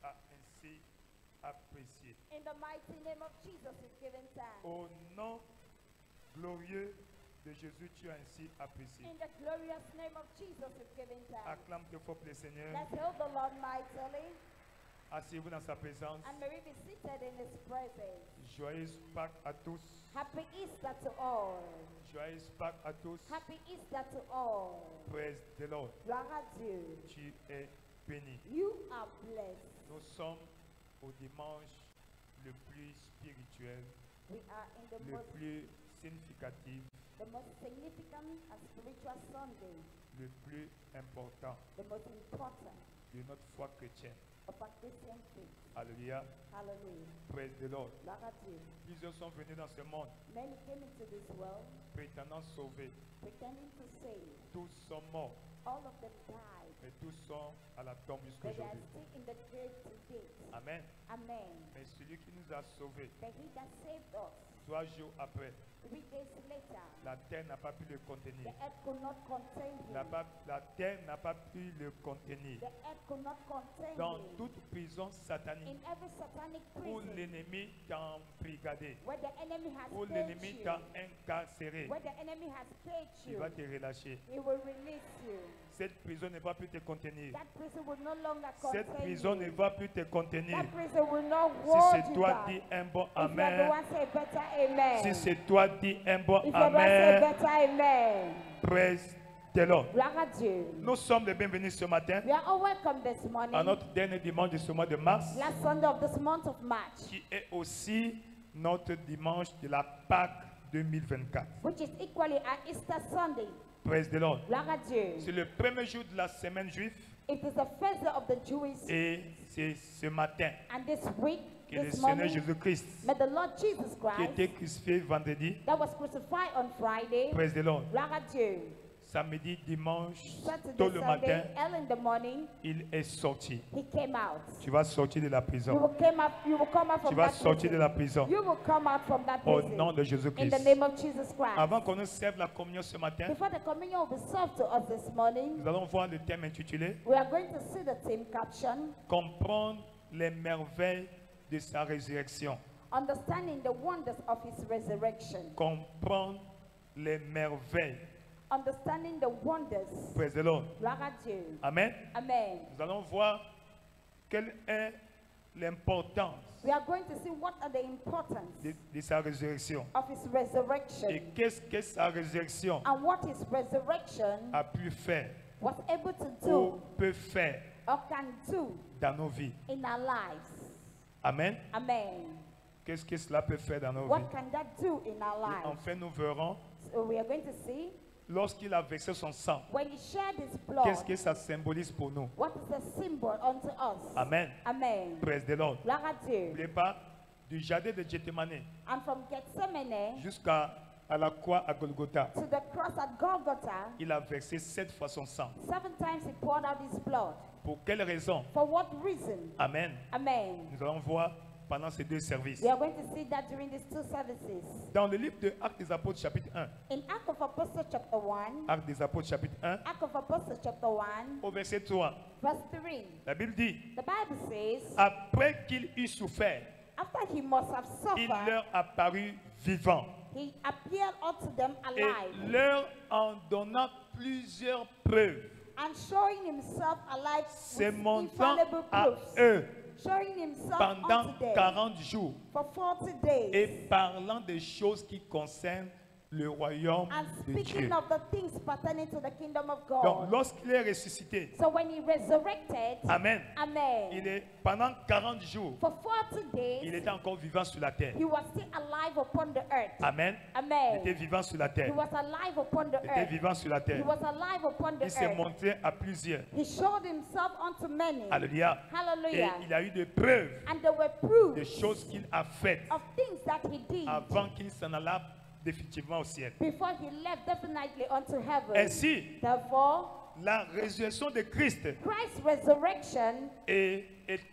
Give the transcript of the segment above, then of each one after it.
a ainsi apprécié. In the mighty name of Jesus, we've given thanks. Au nom glorieux de Jésus, tu as ainsi apprécié. In the glorious name of Jesus, we've given thanks. Acclame très fort le Seigneur. Let's hail the Lord mightily, Asseyez-vous dans sa présence. and may we be seated in His presence. Joyeuse Pâques à tous. Happy Easter to all. Joyeuse Pâques à tous. Happy Easter to all. Praise the Lord. Gloire à Dieu. Tu es béni. You are blessed. Nous sommes au dimanche le plus spirituel, We are in the le plus significatif, most significant and spiritual Sunday, le plus important the most important de notre foi chrétienne. of our Christian faith. Alléluia. Hallelujah. Praise the Lord. Gloire à Dieu. Plusieurs sont venus dans ce monde Many came into this world prétendant sauver. pretending to save. Tous sont morts, All of them died, mais tous sont à la tombe jusqu'à but they are aujourd'hui. still in the grave today. Amen. Amen. Mais celui qui nous a sauvés, But He that saved us, 3 jours après, 3 days later, la terre n'a pas pu le the contenir. earth could not contain Him. La terre n'a pas pu le contenir. The earth could not contain Dans Him. toute prison satanique, In every satanic où prison, l'ennemi t'a embrigadé, where the enemy has où caged l'ennemi you, t'a incarcéré, where the enemy has caged il you, va te relâcher. He will release you. Cette prison ne va plus te contenir. That prison will no longer Cette contain prison ne you. va plus te contenir. That prison will not Si hold c'est you toi, back. dis un bon If you're the amen. one, say better amen. Si c'est toi, dis un bon If you're the one, say amen. better amen. Praise the Lord. Gloire à Dieu. Nous sommes les bienvenus ce matin We are all welcome this morning. à notre dernier dimanche de ce mois de mars, Last Sunday of this month of March, qui est aussi notre dimanche de la Pâque 2024. which is equally our Easter Sunday. Praise the Lord. Gloire à Dieu. C'est le premier jour de la semaine juive It is the first day of the Jewish, et c'est ce matin and this week, que le this Seigneur morning, Jésus-Christ, may the Lord Jesus qui Christ, était crucifié vendredi, that was crucified on Friday, praise the Lord, gloire à Dieu, samedi, dimanche, Saturday, tôt le matin, Sunday, early in the morning, il est sorti. He came out. Tu vas sortir de la You prison. will come out Tu from vas that sortir de prison. la prison You will come out from that au prison. nom de In Jésus-Christ. the name of Jesus Christ. Avant qu'on nous serve la communion ce matin, Before the communion will be served to us this morning, nous allons voir le thème intitulé we are going to see the theme caption, Comprendre les merveilles de sa résurrection. Understanding the Wonders of His Resurrection. Comprendre les merveilles. Understanding the wonders. Praise the Lord. Gloire à Dieu. Amen. Amen. Nous allons voir quelle est l'importance We are going to see what are the importance de sa résurrection. of His resurrection Et qu'est-ce que sa résurrection and what His resurrection a pu faire was able to ou do peut faire or can do dans nos vies. in our lives. Amen. Amen. Qu'est-ce que cela peut faire dans nos vies? What can that do in our Et lives? enfin, nous verrons, So we are going to see lorsqu'il a versé son sang, when He shed His blood, qu'est-ce que ça symbolise pour nous? what is the symbol unto us? Amen. Amen. Praise the Lord. Gloire à Dieu. N'oubliez pas, du jardin de Gethsemane And from Gethsemane jusqu'à la croix à Golgotha, to the cross at Golgotha, il a versé 7 fois son sang. 7 times He poured out His blood. Pour quelle raison? For what reason? Amen. Amen. Nous allons voir pendant ces deux services. We are going to see that during these two services. Dans le livre de Actes des Apôtres chapitre 1, In Acts of Apostles chapter 1, Actes des Apôtres chapitre 1, Acts of Apostles chapter 1, au verset 3, verse 3, la Bible dit, the Bible says, après qu'il eut souffert, after He must have il suffered, leur apparut vivant He appeared unto them et alive, leur en donnant plusieurs preuves, and showing Himself alive se with montrant infallible à proofs, eux showing Himself pendant unto them 40 jours for 40 days, et parlant des choses qui concernent le royaume and de speaking Dieu. of the things pertaining to the kingdom of Donc, God. lorsqu'il est ressuscité, So when He resurrected, Amen, Amen, il est pendant 40 jours, for 40 il days, était encore vivant sur la terre. He was still alive upon the earth. Amen. Il Amen. était vivant sur la He terre. was alive upon the Il était earth. vivant sur la He terre. was alive upon the Il s'est earth. montré à plusieurs. He showed Himself unto many. Alléluia. Et Hallelujah. il a eu des preuves And there were des proofs choses qu'il a faites of things that He did avant qu'il s'en allât définitivement au ciel. before He left definitely unto heaven. Ainsi, Therefore, la résurrection de Christ Christ's resurrection est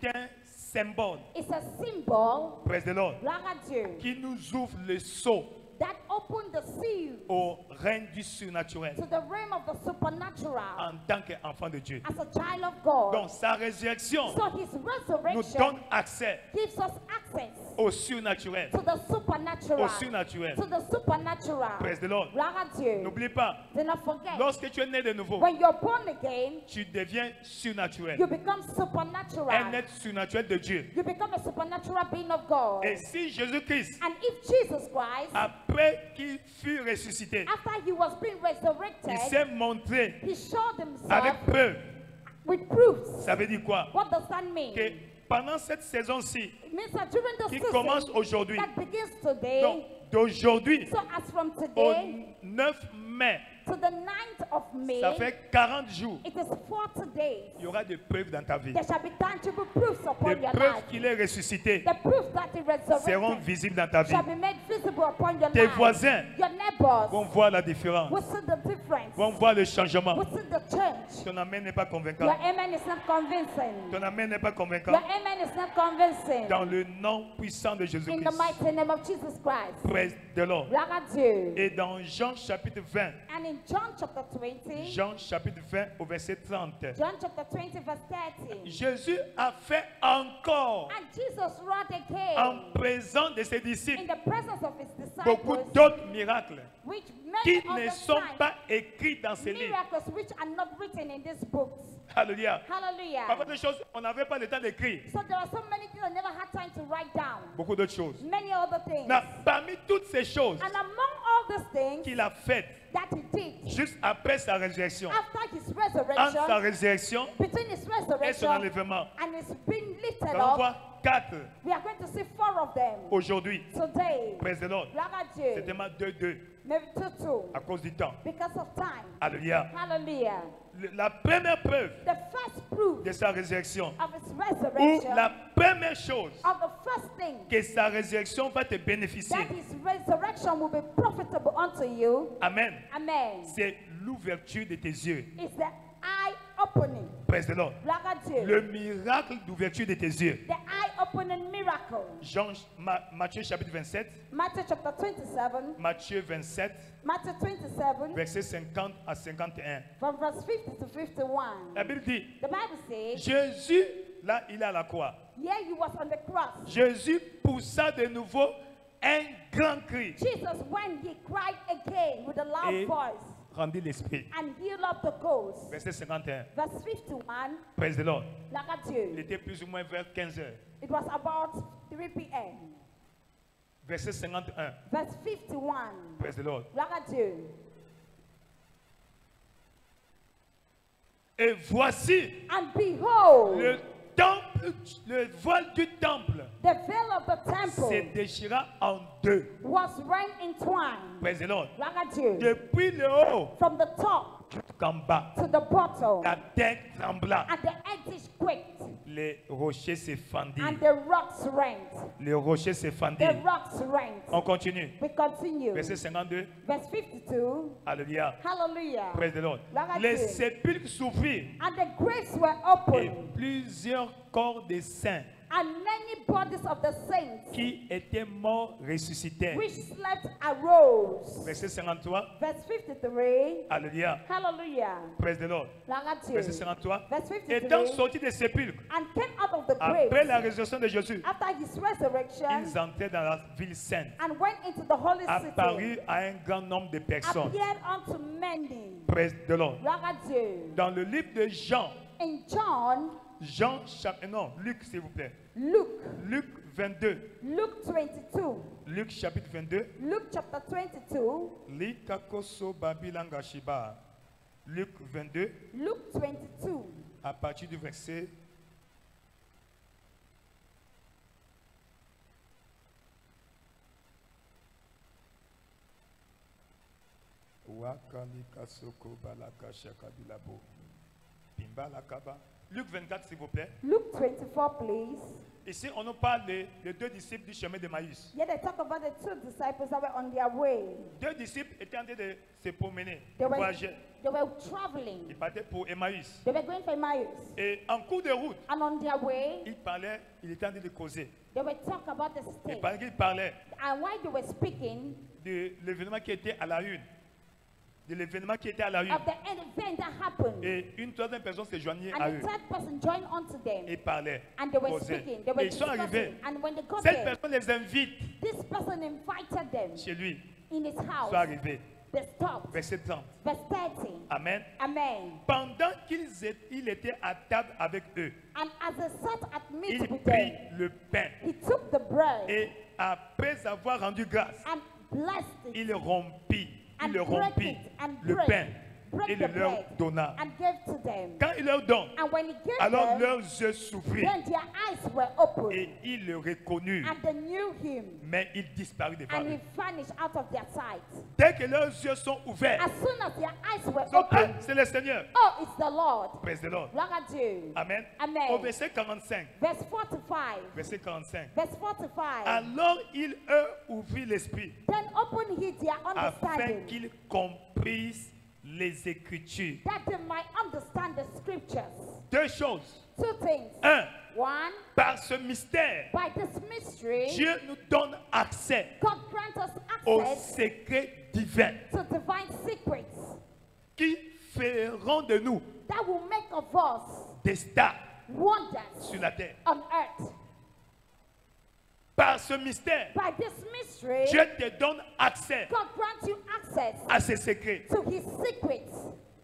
un symbole, is a symbol, praise the Lord, gloire à Dieu, qui nous ouvre le sceau that opened the seal au règne du surnaturel to the realm of the supernatural en tant qu'enfant de Dieu. as a child of God. Donc sa résurrection So his nous resurrection donne accès gives us access au surnaturel. to the supernatural. Au surnaturel. To the supernatural. Praise the Lord. Gloire à Dieu. N'oublie pas, Do not forget. lorsque tu es né de nouveau, When you're born again, tu deviens surnaturel. you become Un supernatural. être surnaturel de Dieu. You become a supernatural being of God. Et si Jésus-Christ, And if Jesus Christ, après qu'il fut ressuscité, after he was being il resurrected, s'est montré he showed himself avec preuve, with proofs. ça veut dire quoi? What does that mean? Que pendant cette saison-ci, It means that during the qui season commence aujourd'hui, that begins today, donc d'aujourd'hui so as from au today 9 mai, to the 9th of May, ça fait 40 jours, it is 40 days. il y aura des preuves dans ta vie. There shall be tangible proofs upon Les your preuves life. qu'il est ressuscité The proofs that he seront resurrected visibles dans ta vie. shall be made visible upon your Tes life. voisins Your neighbors vont voir la différence, will see the difference. vont voir le changement. Will see the change. Ton amen n'est pas convaincant. Your amen is not convincing. Ton amen n'est pas Your convaincant. amen is not convincing. Dans le nom puissant de In the Jésus-Christ. mighty name of Jesus Christ. Praise the Lord. Gloire à Dieu. Et dans Jean chapitre 20, And in John chapter 20, Jean chapitre 20 au verset 30, John chapter 20 verse 30, Jésus a fait encore and Jesus wrought again en présence de ses in disciples the presence of his beaucoup disciples, d'autres miracles which qui many ne other sont signs, pas écrits dans ces livres. miracles which are not written in these books. Alléluia. Hallelujah. Parfois des choses, on n'avait pas le temps d'écrire. So there are so many things I never had time to write down. Beaucoup d'autres choses. Many other things. Mais parmi toutes ces choses And among all these things qu'il a faites that he did juste après sa résurrection, after his entre sa resurrection, résurrection between his et son resurrection enlèvement, and his being nous lifted allons up, voir 4 we are going to see 4 of them aujourd'hui. today. Praise the Lord. Gloire à C'est Dieu. tellement 2-2 Maybe 2 à cause du temps. because of time. Alléluia. Hallelujah. La première preuve The first proof de sa résurrection, of his ou resurrection, la première chose of the first thing que sa résurrection va te bénéficier, that his resurrection will be profitable unto you. amen, Amen. c'est l'ouverture de tes yeux. Is the eye opening. Praise the Lord. Gloire à Dieu. Le miracle d'ouverture de tes yeux. The eye opening miracle. Matthieu chapitre 27, Matthew chapter 27. Matthieu 27, Matthew 27 versets 50 à 51. from verse 50 to 51. La Bible dit, The Bible says, Jésus, là, il est à la croix. yeah, he was on the cross. Jésus poussa de nouveau un grand cri Jesus, when he cried again with a loud et voice rendit l'esprit. and healed up the ghost. Verset 51. Verse 51, Praise the Lord. gloire à Il Dieu. était plus ou moins vers 15 heures. It was about 3 p.m. Verset 51. Verse 51, Praise the Lord. gloire à Dieu. Et voici And behold, le temple, le voile du temple the veil of the se temple déchira en deux. was rent in twine. Praise the Lord. Gloire à Dieu. Depuis le haut From the top jusqu'en bas, to the bottom, la terre trembla. and the edges quaked, Les rochers se and fendirent. the rocks rent. Les rochers se The fendirent. rocks rent. On continue. We continue. Verset 52. Verse 52. Alléluia. Hallelujah. Praise the Lord. Gloire à Les Dieu. sépulcres s'ouvrirent And the graves were et opened, plusieurs corps des saints and many bodies of the saints qui étaient morts ressuscitèrent. which slept arose. Verset 53. Verse 53. Alléluia. Hallelujah. Praise the Lord. Gloire à Dieu. Verset 53. Verse Étant 53. sortis des sépulcres, And came out of the après grave la résurrection de Jésus, after his resurrection ils entraient dans la ville sainte, and went into the holy city. apparus à un grand nombre de personnes. Appeared unto many. Praise the Lord. Gloire à Dieu. Dans le livre de Jean, In John, non, Luc s'il vous plaît. Luke, Luc 22. Luke 22, Luc chapitre 22. Luke chapter 22, Likakoso Babilanga Shiba. Luc 22, Luke 22, à partir du verset Luc 24, s'il vous plaît. Luke 24, please. Ici, on nous parle des deux disciples du chemin de Maïs. Yeah, they talk about the two disciples that were on their way. Deux disciples étaient en train de se promener, They were, voyager. they were traveling. Ils partaient pour Emmaüs. They were going for Emmaus. Et en cours de route, And on their way, ils parlaient, ils étaient en train de causer. they were talking about the state. Ils parlaient And while they were speaking de l'événement qui était à la une. De l'événement qui était à la une. of the event that happened, Et une troisième personne s'est joignée à and eux. the third person joined on to them, Et parlait. and they were causait. speaking, they were Et ils sont arrivés. discussing. And when they got Cette there, personne les invite this person invited them chez lui. in his Ils house. sont arrivés. They stopped. Verset 30. Verse 30. Amen. Amen. Pendant il était à table avec eux, And as they sat at meat il with prit them, le pain. he took the bread Et après avoir rendu grâce, and blessed it il rompit. and Il le broke rompit it and le break, pain break et the le leur bread donna. and gave to them. Quand il leur donne, And when he gave alors them, leurs yeux s'ouvrirent then their eyes were opened, et ils le reconnurent. and they knew him, Mais il disparut devant and he eux. vanished out of their sight. Dès que leurs yeux sont ouverts, As soon as their eyes were ils sont, ah, opened, c'est le Seigneur. oh, it's the Lord. Praise the Lord. Look at you. Amen. Amen. Au verset 45. Verse 45. Verset 45. Verse 45. Alors il ouvrit l'esprit Then open he their afin understanding, qu'ils comprissent les Écritures. that they might understand the scriptures. Deux choses. Two things. Un, One, par ce mystère, by this mystery, Dieu nous donne accès God grants us aux access secrets divins to divine secrets qui feront de nous that will make of us des stars wonders sur la terre. on earth. Par ce mystère, By this mystery, Dieu te donne accès God grants you access à ces secrets. to his secrets.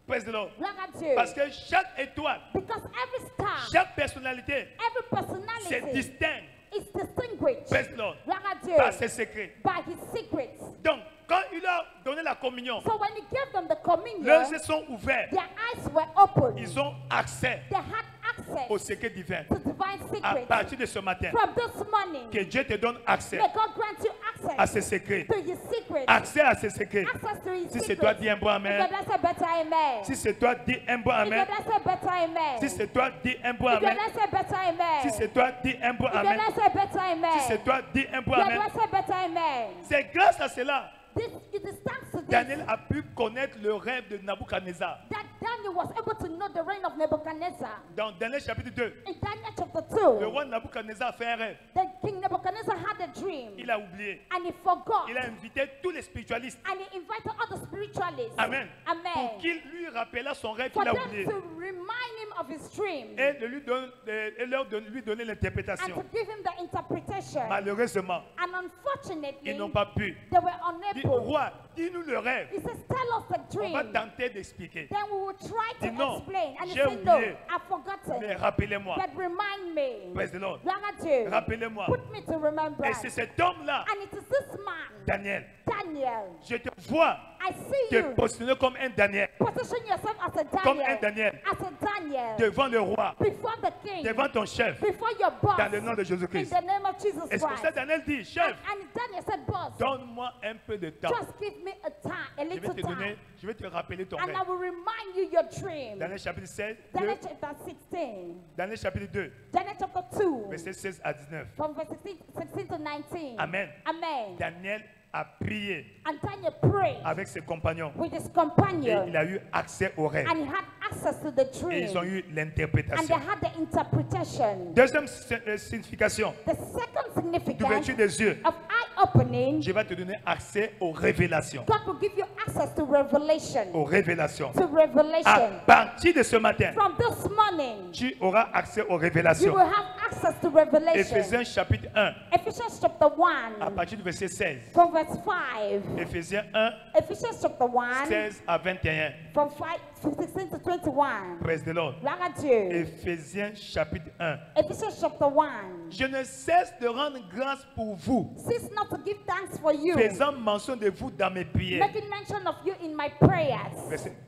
Praise the Lord. Look at you. Parce que chaque étoile, Because every star, chaque personnalité every se personality distingue, is distinguished. praise the Lord, Look at par you. ses secrets. By his secrets. Donc, quand il a donné la communion, So when he gave them the communion, leurs yeux sont ouverts. their eyes were open. Ils ont accès They had access aux secrets divins. to divine À secrets. partir de ce matin, From this morning, que Dieu te donne accès may God grant you à access ces secrets. to his secrets. Accès à ces secrets. Access to his Si c'est secrets. toi, dis un bon If amen. you're not say better amen. Si c'est toi, dis un bon If you're amen. not say better amen. Si c'est toi, dis un bon If you're amen. not say better amen. Si c'est toi, dis un bon If you're amen. not say better amen. Si c'est toi, dis un bon If you're amen. not say better amen. C'est grâce à cela, It is thanks to this Daniel a pu connaître le rêve de Nabuchodonosor. that Daniel was able to know the reign of Nebuchadnezzar. Dans Daniel chapitre 2, In Daniel chapter le 2, roi Nabuchodonosor a fait un rêve. the king Nebuchadnezzar had a dream Il a oublié. and he forgot. Il a invité tous les spiritualistes. And he invited all the spiritualists. Amen. Pour Amen. qu'il lui rappelât son rêve For qu'il a them oublié. to remind him of his dream Et de lui donner and l'interprétation. to give him the interpretation. Malheureusement, And unfortunately, ils n'ont pas pu. they were Dis, unable. roi, dis-nous le rêve. He says, tell us the On va dream. tenter d'expliquer. Then we will try to Dis non, explain. And he j'ai said, no, oublié. I've forgotten. Mais rappelez-moi. But remind me. Praise the Lord. Look at you. Rappelez-moi. Put me to Et remembrance. c'est cet homme-là, And it is this man, Daniel. Daniel. Je te vois I see te you. positionner comme un Daniel. Position yourself as a Comme Daniel. un Daniel. As a Daniel. Devant le roi. Before the king. Devant ton chef. Before your boss. Dans le nom de In Jésus-Christ. the name of Jesus Et c'est pour Christ. ça que Daniel dit, chef, And Daniel said, boss, donne-moi un peu de temps. just give me a time, a Je vais little te time. donner, je vais te rappeler ton And rêve. I will remind you your dream. Daniel chapitre 16, Daniel chapter 16. Daniel chapitre 2, Daniel chapter 2. verset 16 à 19. From verse 16 to 19. Amen. Amen. Daniel a prié And Daniel prayed avec ses compagnons with his et companion. il a eu accès au rêve. And he had access to the Et ils ont dream. eu And they l'interprétation. had the interpretation. Deuxième signification The second significance d'ouverture des yeux. of eye opening, Je vais te donner accès aux révélations. God will give you access to revelation. Aux révélations. To À revelation. partir de ce matin, From this morning, tu auras accès aux you révélations. will have access to revelation. Éphésiens chapitre 1, Ephesians chapter à 1, partir du verset 16. from verse 5. Éphésiens 1, Ephesians chapter 1, 16 à 21. from 16 to 21. Praise the Lord. Look at you. Éphésiens chapitre 1. Ephesians chapter 1. Je ne cesse de rendre grâce pour vous, Cease not to give thanks for you, faisant mention de vous dans mes prières. making mention of you in my prayers.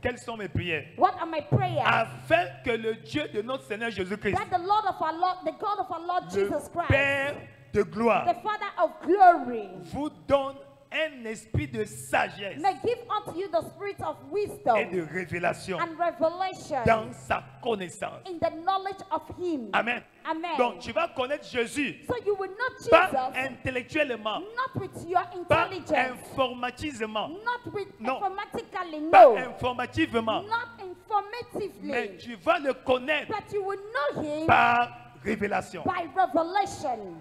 Quelles sont mes prières? What are my prayers? Afin que le Dieu de notre Seigneur Jésus-Christ, That the Lord of our Lord, the God of our Lord le Jesus Christ, Père de gloire, the Father of glory, vous donne un esprit de sagesse may give unto you the spirit of et wisdom de révélation and revelation dans sa connaissance. in the knowledge of Him. Amen. Amen. Donc tu vas connaître Jésus, So you will know pas Jesus intellectuellement, not with your pas intelligence, informatisement, not with Non. informatically, pas no, informativement, not mais informatively, tu vas le connaître but you will know Him par révélation. by revelation.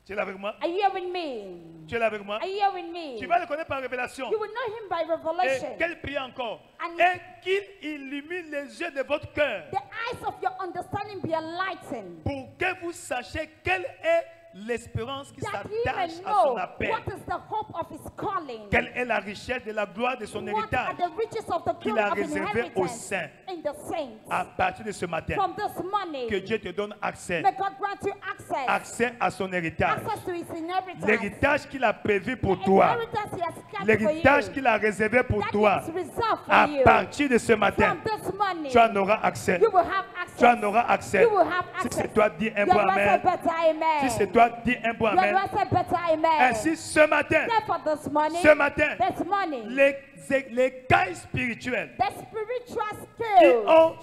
Tu es là avec moi? Are you hearing me? Tu es là avec moi? Are you hearing me? Tu vas le connaître par révélation. You will know Him by Et revelation. quelle prière encore? And- Et qu'il illumine les yeux de votre cœur The eyes of your understanding be enlightened, pour que vous sachiez quelle est l'espérance qui that He may s'attache à son know appel. what is the hope of His calling. Quelle est la richesse de la gloire de son What are héritage the riches of the qu'il glory a of réservé aux inheritance saints in the saints? à partir de ce matin? From this morning, Que Dieu te donne accès, may God grant you access, accès à son héritage. access to His inheritance. L'héritage qu'il a prévu pour The toi, inheritance He has kept l'héritage for you, qu'il a réservé pour that toi, is reserved for à you. partir de ce matin, From this morning, tu en auras accès. you will have access. Tu en auras accès. You will have Si access. c'est toi, dis un Your bon Lord said amen. better amen. Si c'est toi, dis un bon Your amen. Lord said better amen. Ainsi, ce matin, Therefore this morning, ce matin, this morning, les cailles spirituelles the spiritual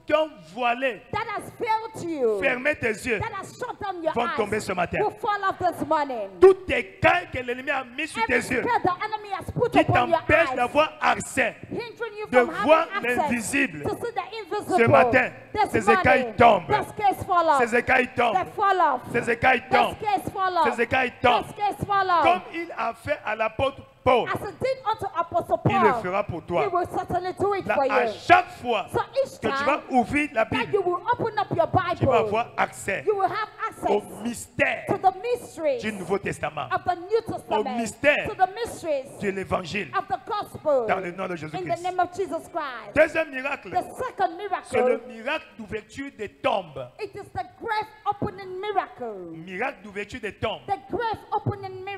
qui ont voilé, that has failed you, fermé tes yeux, that has shut down your vont eyes, tomber ce matin. will fall off this morning. Toutes tes cailles que l'ennemi a mis sur Every tes yeux, spell the enemy has put qui upon your t'empêchent eyes, d'avoir accès, hindering you de from voir having access l'invisible. to see the invisible. Ce matin, This ces écailles morning, tombent. the scales fall off. Ces écailles They tombent. fall off. Ces écailles The tombent. scales fall off. Ces écailles The tombent. scales fall off. Comme il a fait à l'apôtre Paul, As it did unto Apostle il le Paul, fera pour He toi. will certainly do it Là, for à you. chaque fois So each que tu vas time ouvrir la that Bible, you will open up your tu vas Bible, avoir accès you will have au access mystère to the mysteries du Nouveau Testament, of the New Testament, mystère to the mysteries de l'Évangile, of the gospel, dans le nom de in the Jésus-Christ. name of Jesus Christ. Deuxième miracle, The second c'est le miracle, miracle d'ouverture des tombes. it is the grave opening miracle. Miracle d'ouverture des tombes. The grave opening Nous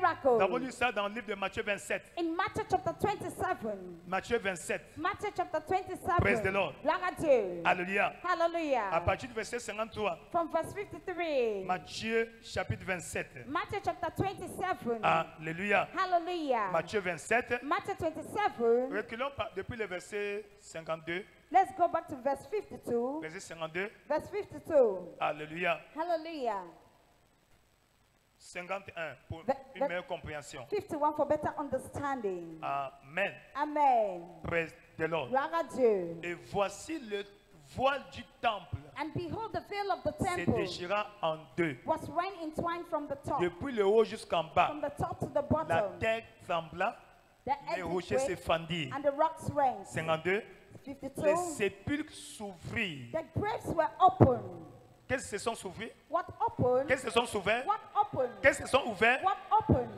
avons miracle. lu ça dans le livre de Matthieu 27. In Matthew chapter 27, Matthieu 27. Matthew chapter Praise the 27, Lord. Gloire à Dieu. Alléluia. À Hallelujah. partir du verset 53, From verse 53, Matthieu chapitre 27. Matthew chapter 27, Alléluia. hallelujah. Matthieu 27. Matthew 27, Reculons depuis le verset 52. let's go back to verse 52. Verset 52. Verse 52, Alléluia. hallelujah. 51 pour Ve- une ve- meilleure compréhension. 51 for better understanding. Amen. Amen. Praise the Lord. Gloire à Dieu. Et voici le voile du temple And behold, the veil of the se temple déchira en deux. was rent in twine from the top, Depuis le haut jusqu'en bas, from the top to the la bottom. terre trembla, The les earth rochers se quaked, fendirent. and the rocks rent. 52. Les 52. sépulcres s'ouvrirent. The graves were open. Qu'est-ce qu'ils se sont s'ouvrir? What open? Qu'est-ce qu'ils se sont ouverts? What open? Qu'est-ce qu'ils sont ouverts? What open?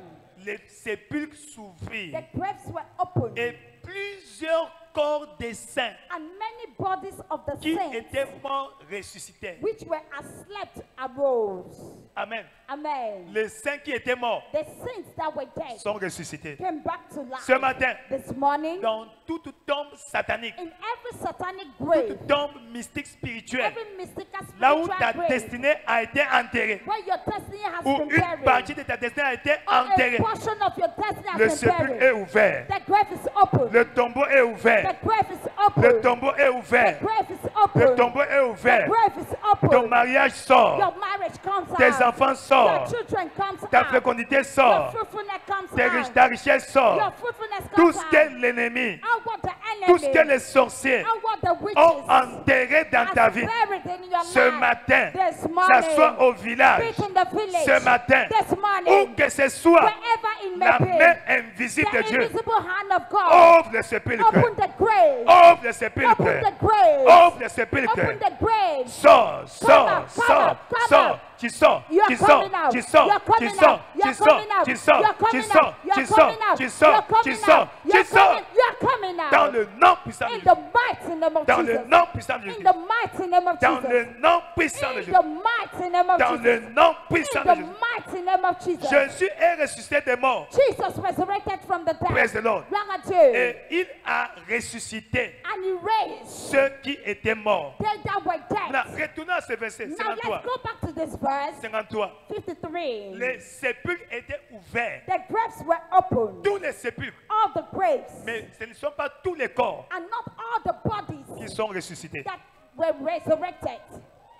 Les sépulcres s'ouvrirent. The graves were open. Et plusieurs corps des saints And many bodies of the qui saints étaient morts ressuscitèrent. which were asleep arose. Amen. Amen. Les saints qui étaient morts The saints that were dead sont ressuscités. came back to life. Ce matin, This morning, dans toute tombe satanique, in every satanic grave, toute tombe mystique spirituelle, every mystical là où ta spiritual grave, destinée a été enterrée, where your destiny has où been une buried, partie de ta destinée a été or a enterrée, portion of your destiny le has been sépulcre buried. est ouvert. The grave is open. Le tombeau est ouvert. The grave is Le open. tombeau est The ouvert. grave is Le open. tombeau est The ouvert. grave is Ton open. mariage sort. Your marriage comes Tes out. enfants Your sortent. children comes Ta out. fécondité Your sort. fruitfulness comes out. Ta richesse Your sort. fruitfulness Tout comes ce out. que l'ennemi, Out what the tout ce que enemy, les sorciers out what the witches ont enterré dans ta has vie, buried in your ce life. matin, This ça morning, soit au village, be it in the village, ce matin, this où morning, que ce soit, wherever it may la be, main invisible de the Dieu invisible hand of God, ouvre le sépulcre. open the grave, Ouvre le open sépulcre. the grave, Ouvre le open sépulcre. the grave. Sors, sors, out, come sors, out, come sors. out. Tu sors, You're tu sors, coming out. tu sors, You're tu coming sors, out. tu You're sors, coming out. tu sors, You're tu coming sors, out. You're tu sors, coming out. tu sors, You're tu coming sors, out. tu You're sors. coming. You're coming out. Dans le nom puissant de In Jésus. the mighty name of Dans le Jesus. nom puissant de In Jésus. the mighty name of Dans Jesus. le nom puissant de In Jésus. the mighty name of Dans Jesus. le nom puissant In de the Jésus. mighty mighty name of Jesus. Jésus est ressuscité des morts. Jesus resurrected from the Praise the dead. Lord. Gloire à Dieu. Et il a ressuscité And he raised ceux qui étaient morts. they that were Maintenant, dead. retournons à ce verset. Now 53. let's go back to this verse 53. 53. Les sépulcres étaient ouverts. The graves were opened. Tous les sépulcres. All the graves. Mais ce ne sont pas tous les corps And not all the bodies qui sont ressuscités. that were resurrected.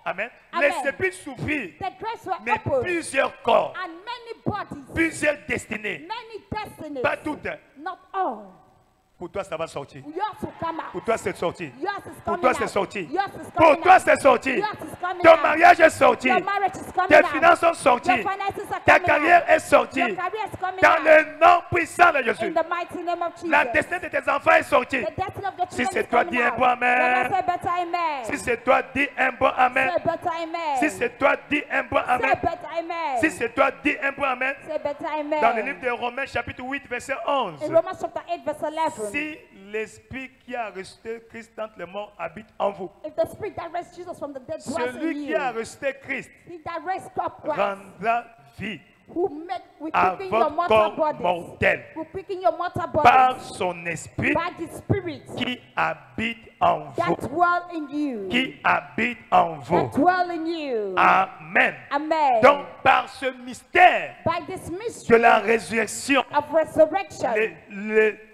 Amen. Amen. Les sépulcres s'ouvrirent. The graves were Mais opened. plusieurs corps, And many bodies, plusieurs destinées. many destinies, Pas toutes. not all. Pour toi, ça va sortir. Yours will come out. Pour toi, c'est sorti. Yours is Pour coming toi, out. c'est sorti. Yours is Pour coming toi, out. c'est sorti. Yours is coming Ton out. mariage est sorti. Your marriage is coming Tes out. finances sont Your sorties. finances are Ta coming carrière out. est sortie. Your career is coming Dans out. le nom puissant de Jésus. In the mighty name of Jesus. La destinée de tes enfants est sortie. The destiny of the Si children c'est is toi, coming dis un out. bon amen. Let us say better amen. Si c'est toi, dis un bon amen. Say better amen. Si c'est toi, dis un bon Say amen. better amen. Si c'est toi, dis un bon amen. Say better amen. Dans le livre de Romains, chapitre 8, verset 11. In Romans chapter 8 verse 11. Si l'Esprit qui a ressuscité Christ d'entre les morts habite en vous, If the spirit that raised Jesus from the dead dwells in celui qui a you, ressuscité Christ he that raised up Christ, rendra vie who make we à quicken your votre mortal corps bodies, mortel who quicken your mortal par bodies son Esprit by the spirit qui habite en vous. that dwell in you, Qui habite en vous. that dwell in you. Amen. Amen. Donc, par ce mystère By this de mystery la résurrection, of resurrection,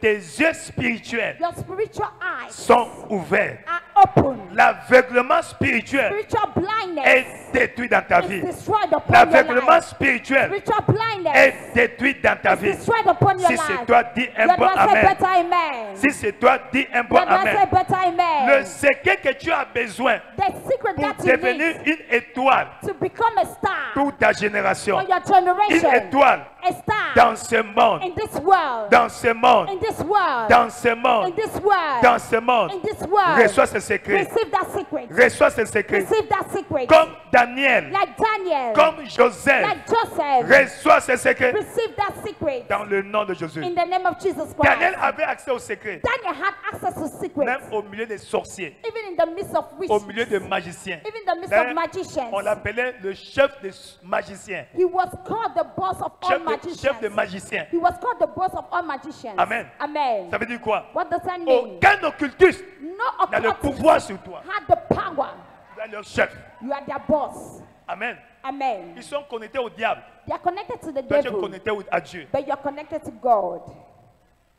tes yeux spirituels your spiritual eyes sont ouverts. are open. L'aveuglement spirituel Spiritual blindness est détruit dans ta is vie. destroyed upon your L'aveuglement life. spirituel Spiritual blindness est détruit dans ta is vie. destroyed upon your Si life. c'est toi, dis un Let bon us say amen. better amen. Si c'est toi, dis un bon Let us say amen. better amen. Le secret que tu as besoin The secret pour that you devenir need une étoile to become a star pour ta génération, for your une generation, étoile a star dans ce monde, in this world, dans ce monde, in this world, dans ce in monde, this world, dans ce monde. in this world. Reçois ce secret. Receive that secret. Reçois ce secret. Receive that secret. Comme Daniel, Like Daniel, comme Joseph. like Joseph. Reçois ce secret Receive that secret dans le nom de Jésus. in the name of Jesus Christ. Daniel avait accès au secret, Daniel had access to secrets, même au milieu des sorciers, even in the midst of au witches, milieu des magiciens. even in the midst D'ailleurs, of magicians. on l'appelait le chef des magiciens. He was called the boss of all magicians. Chef des magiciens. He was called the boss of all magicians. Amen. Amen. Ça veut dire quoi? What does that mean? Aucun occultiste No n'a le occultist pouvoir sur toi. had the power. Tu es leur chef. You are their boss. Amen. Amen. Ils sont connectés au diable. They are connected to the Toi, tu es devil, connecté à Dieu. but you are connected to God.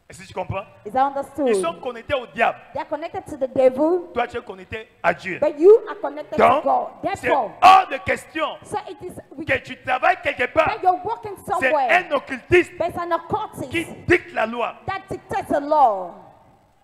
Est-ce que tu comprends? Is that understood? Ils sont connectés au diable. They are connected to the devil, Toi, tu es connecté à Dieu. but you are connected to Donc, God. c'est Therefore, hors de question so it is que tu travailles quelque part. that you're working C'est somewhere. un occultiste There's an occultist qui dicte la loi. that dictates the law.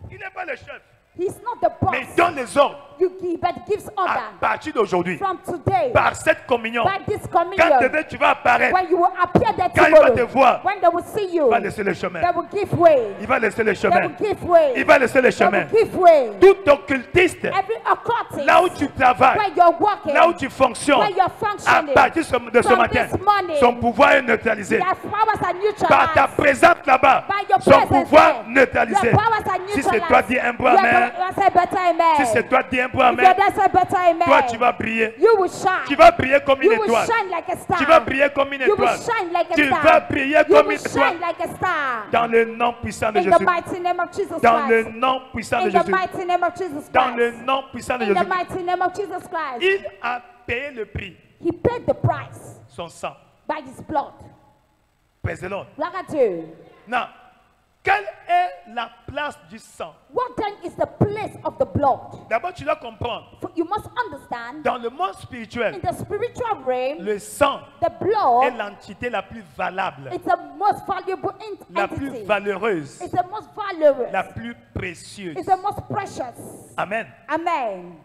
Il n'est pas le chef, He's not the boss. mais il donne les ordres You give, but gives à order partir d'aujourd'hui. from today. Par cette communion, By this quand communion, demain tu vas apparaître, when you will appear there quand il va te tomorrow, voir, when they will see you, il va laisser le chemin. they will give way. Il va laisser le They chemin. will give way. Il va laisser le They will chemin. give way. Tout occultiste, Every occultist, là où tu travailles, where you're working, là où tu fonctionnes, where you're à functioning, partir de ce from matin, this morning, son pouvoir est neutralisé. their powers are Par ta neutralized. présence là-bas, By your son presence pouvoir there, neutralisé. your powers are Si c'est neutralized. toi, dis un bon You are amen. going to say better amen. Si c'est toi, dis un bon If amen. you're there, say better amen. Toi, tu vas briller. You will shine. Tu vas briller comme une You will étoile. shine like a star. Tu vas briller comme une You will étoile. shine like a Tu star. vas briller You comme will une étoile. shine like a star. Dans le nom puissant de In the Jésus. mighty name of Jesus Dans le Christ. nom puissant de In the Jésus. mighty name of Jesus Dans le Christ. nom puissant de In the Jésus. mighty name of Jesus Christ. Il a payé le prix, He paid the price son sang. by his blood. Praise the Lord. Gloire à Dieu. Non. Quelle est la place du sang? What then is the place of the blood? D'abord, tu dois comprendre. For you must understand, Dans le monde in spirituel, the spiritual realm, le sang the est blood l'entité la plus valable, is the most valuable la plus entity. valeureuse, It's the most valuable. la plus précieuse. It's the most precious. Amen. Amen.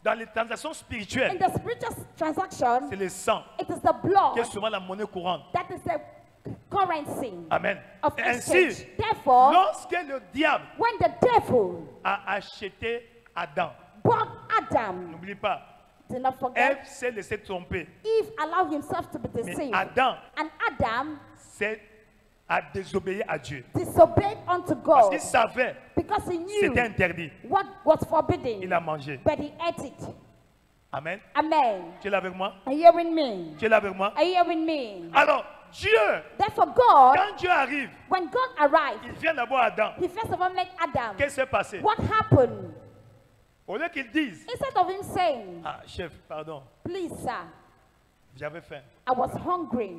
Dans les transactions In spirituelles, the spiritual transaction, c'est le sang it is the blood qui est souvent la monnaie courante. that is the currency Amen. of Ainsi, exchange. Therefore, lorsque le diable when the devil a acheté Adam, bought Adam, n'oublie pas, do not forget, Ève s'est laissée tromper, Eve allowed himself to be mais deceived. Adam And Adam a désobéi à Dieu. disobeyed unto Parce God qu'il savait because he que c'était knew interdit. what was forbidden, Il a mangé. but he ate it. Amen. Amen. Tu es là avec moi? Are you hearing me? Tu es là avec moi? Are you hearing me? Alors, Dieu, Therefore, God, quand Dieu arrive, when God arrived, il vient d'abord à Adam. He first of all met Adam. Qu'est-ce qui s'est passé? What happened? Au lieu qu'il dise, Instead of him saying, ah, chef, pardon, please, sir, j'avais faim. I was hungry.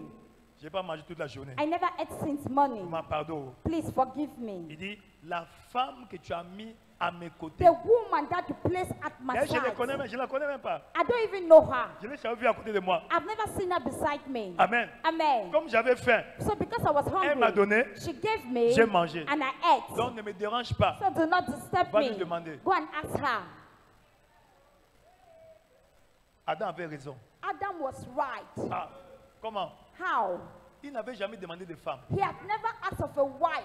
Je n'ai pas mangé toute la journée. I never ate since morning. Pardon. Please forgive me. Il dit, la femme que tu as mis à mes côtés. The woman that you placed at my Mais je side, ne la connais même pas. I don't even know her. Je l'ai jamais vue à côté de moi. I've never seen her beside me. Amen. Amen. Comme j'avais faim, So because I was elle m'a hungry, donné, she gave me j'ai mangé. and I ate. Donc ne me dérange pas. So do not disturb Va lui me. demander. Go and ask her. Adam avait raison. Adam was right. Ah, comment? How? Il n'avait jamais demandé de femme. He had never asked of a wife.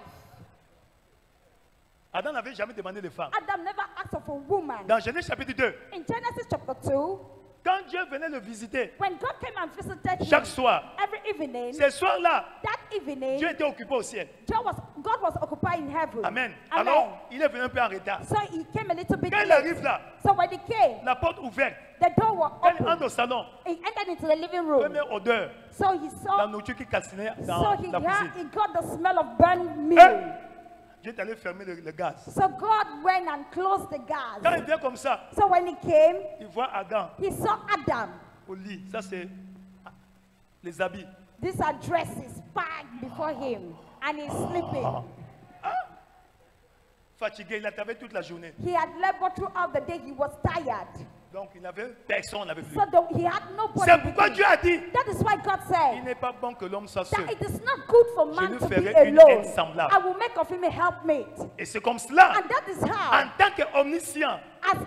Adam n'avait jamais demandé de femme. Adam never asked of a woman. Dans Genèse chapitre 2, In Genesis chapter 2, quand Dieu venait le visiter, when God came and visited chaque him soir, every evening, ce soir-là, that evening, Dieu était occupé au ciel. God was occupied in heaven. Amen. Amen. Alors, il est venu un peu en retard. So he came a little bit Quand il late. arrive là, So when he came, la porte ouverte, the door was quand il open. entre au salon, He entered into the living room. première odeur, So he la saw, nourriture qui calcinait so dans he, la he cuisine. got the smell of burnt meat. Hein? Dieu est allé fermer le gaz. So God went and closed the Quand gas. il vient comme ça, So when he came, il voit Adam he saw Adam. au lit. Ça, c'est les habits. These are dresses packed before him, and he's sleeping. Fatigué, il a travaillé toute la journée. He had labored throughout the day. He was tired. Donc, il n'avait personne avec lui. So he had nobody. C'est with pourquoi him. Dieu a dit, That is why God il said n'est pas bon que l'homme soit seul. that it is not good for man lui to be ferai une alone. aide semblable. I will make of him a helpmate. Et c'est comme cela, And that is en how, tant qu'omniscient, as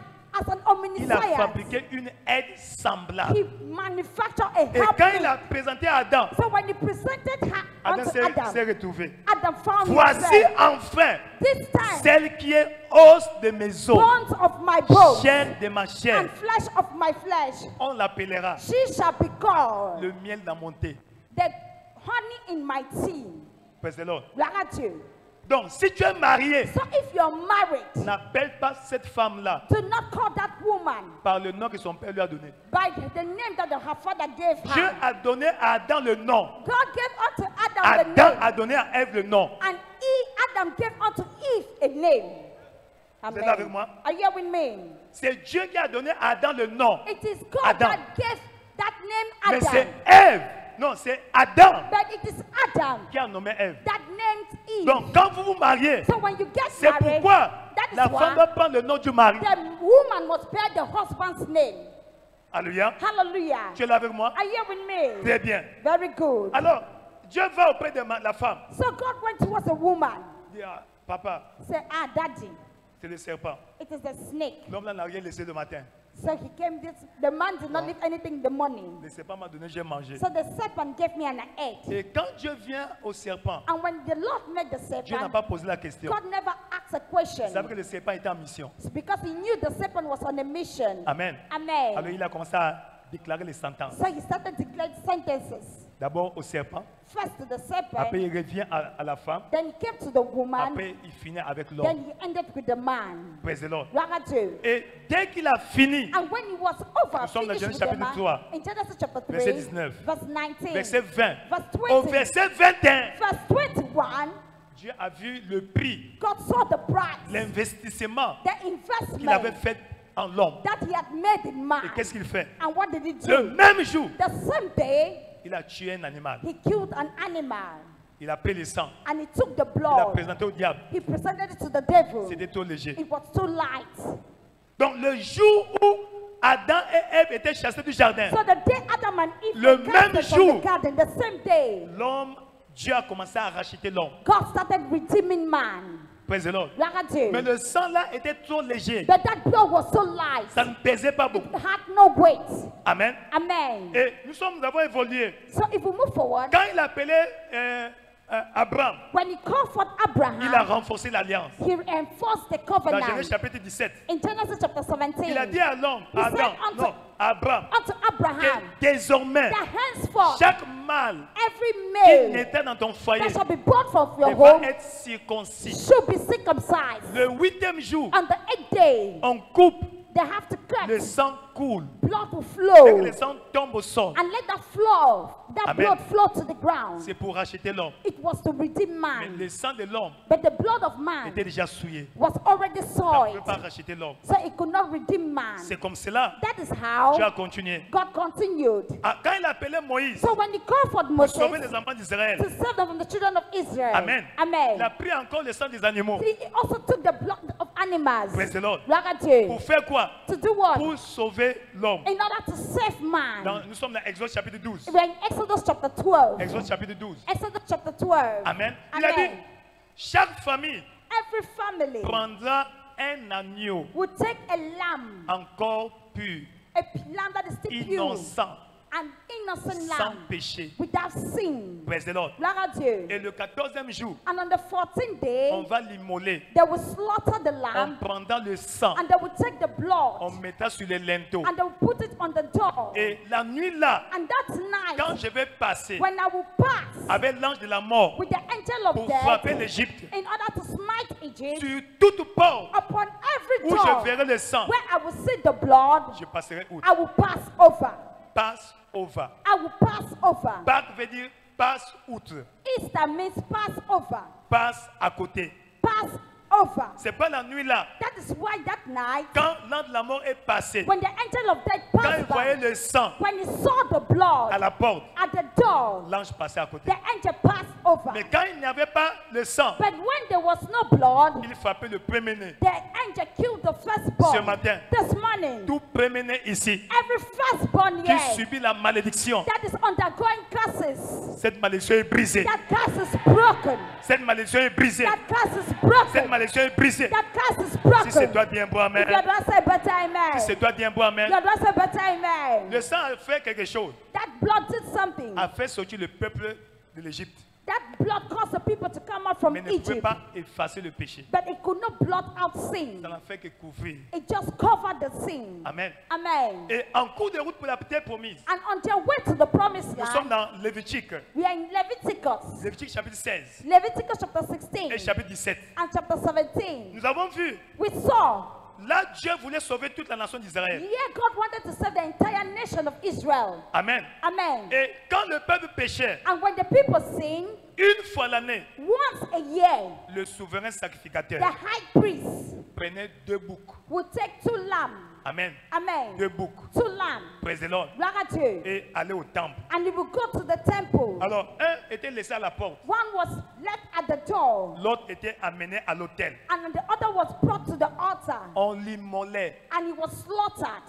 an il a omniscient, fabriqué une aide semblable. he manufactured a Et quand il a helpmate. présenté à Adam, So when he presented her Adam unto s'est Adam, retrouvé. Adam found Voici himself. enfin This time, celle qui est os de mes os, bones of my bones chair de ma chair. and flesh of my flesh. On l'appellera She shall be called le miel dans mon thé. the honey in my tea. Praise the Lord. Look at you. Donc, si tu es marié, So if you're married, n'appelle pas cette femme-là do not call that woman par le nom que son père lui a donné. by the name that her father gave Dieu her. a donné à Adam le nom. God gave unto Adam the Adam name, a donné à Ève le nom. and Adam gave unto Eve a name. Vous êtes là avec moi? Are you here with me? C'est Dieu qui a donné à Adam le nom. It is God Adam. that gave that name Mais Adam. c'est Ève. Non, c'est Adam But it is Adam qui a nommé Ève. that named Eve. Donc, quand vous vous mariez, So when you get c'est married, pourquoi that is la why femme doit prendre le nom du mari. the woman must bear the husband's name. Alléluia. Hallelujah. Tu es là avec moi? Are you here with me? Très bien. Very good. Alors, Dieu va auprès de la femme. So God went towards a woman. Il dit, ah, papa, Say, daddy, c'est le serpent. it is the snake. L'homme là n'a rien laissé le matin. So he came the man did not leave anything in the morning. Le serpent m'a donné, j'ai mangé. So the serpent gave me an egg. Et quand Dieu vient au serpent, And when the Lord met the Dieu n'a serpent, pas posé la question. God never asked a Vous question. savez que le serpent était en mission. It's because he knew the serpent was on a mission. Amen. Amen. Alors il a commencé à déclarer les sentences. So he started to declare sentences. D'abord au serpent, First to the serpent, après il revient à la femme, then he came to the woman, après il finit avec then l'homme. he ended with the man. Praise the Lord. Look at you. Et dès qu'il a fini, And when he was over, Nous sommes dans finished Genèse with the chapitre man, 3, in Genesis chapter 3, verset 19, verse 19, verset 20, verse au 20, verset 21, verse 21, Dieu a vu le prix, God saw the price, l'investissement the qu'il avait investment fait en l'homme. that he had made in man. Et qu'est-ce qu'il fait? And what did he Le do? même jour, The same day, il a tué un animal. he killed an animal Il a pris le sang. and he took the Il a blood. présenté au diable. He presented it to the devil. C'était trop léger. It was too light. Donc le jour où Adam et Ève étaient chassés du jardin, So the day Adam and Eve Le were casted même from jour. the garden, the same day, l'homme, Dieu a commencé à racheter l'homme. God started redeeming man. Praise the Lord. Look at you. Mais le sang là était trop léger. But that blood was so light. Ça ne pesait pas beaucoup. It had no weight. Amen. Amen. Et nous avons évolué. So if we move forward, Quand il appelait Abraham, when he called for il a Abraham, renforcé l'alliance. he enforced the Dans Genèse covenant. chapitre 17, In Genesis chapter 17, il a dit à l'homme, He said Adam, unto- non, à Abraham, unto Abraham, que désormais, that henceforth chaque mâle every qui male naîtait dans ton foyer that shall be born from your devra home être circoncis. should be circumcised. Le 8e jour, On the 8th day, on coupe they have to le cut. sang coule, Blood will et que flow. le sang tombe au sol. And let that flow, that Amen. blood flow to the ground. C'est pour racheter l'homme. It was to redeem Mais man. le sang de l'homme But the blood of man était déjà souillé. was already Ça ne peut soiled. pas racheter l'homme. So it could not redeem man. C'est comme cela. That is Dieu how a continué. God continued. Ah, quand il appelait Moïse So when he called for pour Moses sauver to les enfants d'Israël, save them from the children of Israel. Amen. Amen. il a pris encore le sang des animaux. He also took the blood of animals. Praise the Lord. Look at you. Pour faire quoi? To do what? Pour sauver l'homme. In order to save man. Nous sommes dans Exode chapitre 12. We're in Exodus chapter 12. Exode chapitre 12. Exodus chapter 12. Amen. Il a dit, Amen. chaque famille Every family prendra un agneau would take a lamb, encore pur, a lamb that is still pure, innocent, an innocent sans lamb péché. without sin. Praise the Lord. Look at you. Et le 14e jour, And on the 14th day, on va l'immoler. they will slaughter the On lamb prendra le sang, and they will take the blood on mettra sur les linteaux. and they will put it on the door. Et la nuit là, And that quand night, je vais passer when I will pass avec l'ange de la mort with the angel of pour frapper death l'Égypte, in order to smite Egypt, sur toute porte upon every où je door verrai le sang, where I will see the blood, je passerai outre. I will pass over. Passe over. I will pass over. Pâques veut dire passe outre. Easter means pass over. Passe à côté. Pass over. C'est pas la nuit là. That is why that night, Quand l'ange de la mort est passé, when the angel of death quand il passed voyait by, le sang when he saw the à blood la porte, at the door, l'ange passait à côté. the angel passed over. Mais quand il n'y avait pas le sang, But when there was no blood, il frappait le premier-né. the angel killed the Ce firstborn. matin, This morning, tout premier-né ici every firstborn qui here subit la malédiction, that is undergoing curses, cette malédiction est brisée. that curse is broken. Cette malédiction est brisée. That curse is Cette broken. malédiction est brisée. That curse is Si c'est broken. toi, dis un bon If amen. you don't say better Si amen. c'est toi, dis un bon amen. You don't say better amen. Le sang a fait quelque chose. That blood did something. A fait sortir le peuple de l'Égypte. That blood caused the people to come out from Mais ne pouvait Egypt. pas effacer le péché. But it could not blot out sin. Ça n'a fait que couvrir. It just covered the sin. Amen. Amen. Et en cours de route pour la terre promise, And on their way to the promised nous sommes land, dans Lévitique. we are in Leviticus. Lévitique chapitre 16 Leviticus chapter et 16 chapitre 17. and chapter 17. Nous avons vu, We saw là Dieu voulait sauver toute la nation d'Israël. here God wanted to save the entire nation of Israel. Amen. Amen. Et quand le peuple péchait, And when the people sin, une fois l'année, once a year, le souverain the sacrificateur high priest prenait 2 boucs. would take 2 lambs. Amen. Amen. 2 boucs. 2 lambs. Praise the Lord. Look at you. Et aller au temple. And he would go to the temple. Alors, un était laissé à la porte, One was left at the door, l'autre était amené à l'autel. and the other was brought to the altar, On l'immolait, and he was slaughtered.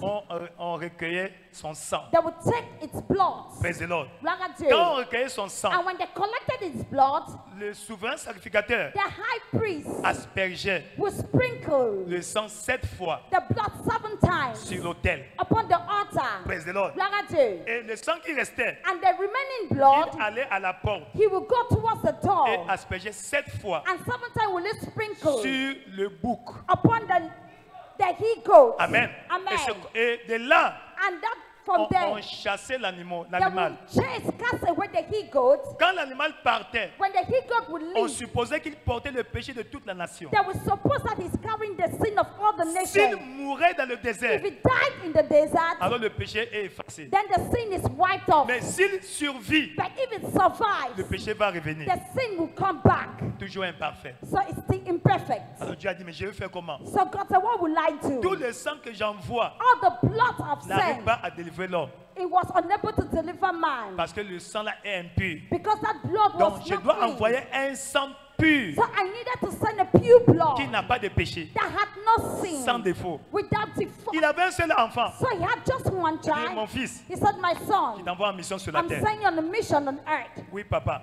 on recueillait son sang. They would take its blood. Praise the Lord. Look at Quand on you. recueillait son sang, And when they collected its blood, le souverain sacrificateur the high priest aspergeait would sprinkle le sang 7 fois the blood 7 times sur l'autel. upon the altar. Praise the Lord. Look at you. Et le sang qui restait, And the remaining blood, il allait à la porte he will go towards the et door, aspergeait 7 fois and 7 times will it sprinkle sur le bouc. upon the he goat. Amen. Amen. Et de là, And that from on there, chassait they will l'animal. chase, cast away the he goat. Quand l'animal partait, When the he goat would on leave, supposait qu'il portait le péché de toute la nation. they will suppose that he's carrying the sin of all the S'il nation. mourait dans le désert, If he died in the desert, alors le péché est effacé. then the sin is wiped off. Mais s'il survit, But if it le survives, péché va revenir. the sin will come back. Toujours imparfait. So it's still imperfect. Alors Dieu a dit, mais je vais faire comment? So God said, what will I Tout do? le sang que j'envoie All the blood I've n'arrive sent, pas à délivrer l'homme. it was unable to deliver man. Parce que le sang là est impur. Because that blood Donc was je not dois clean. envoyer un sang pur So I needed to send a pure blood qui n'a pas de péché, that had no sin, sans défaut. without default. Il avait un seul enfant. So he had just one Il dit, mon child. fils, He said, my qui son, t'envoie en mission sur la I'm terre. sending you on a mission on earth. Oui, papa.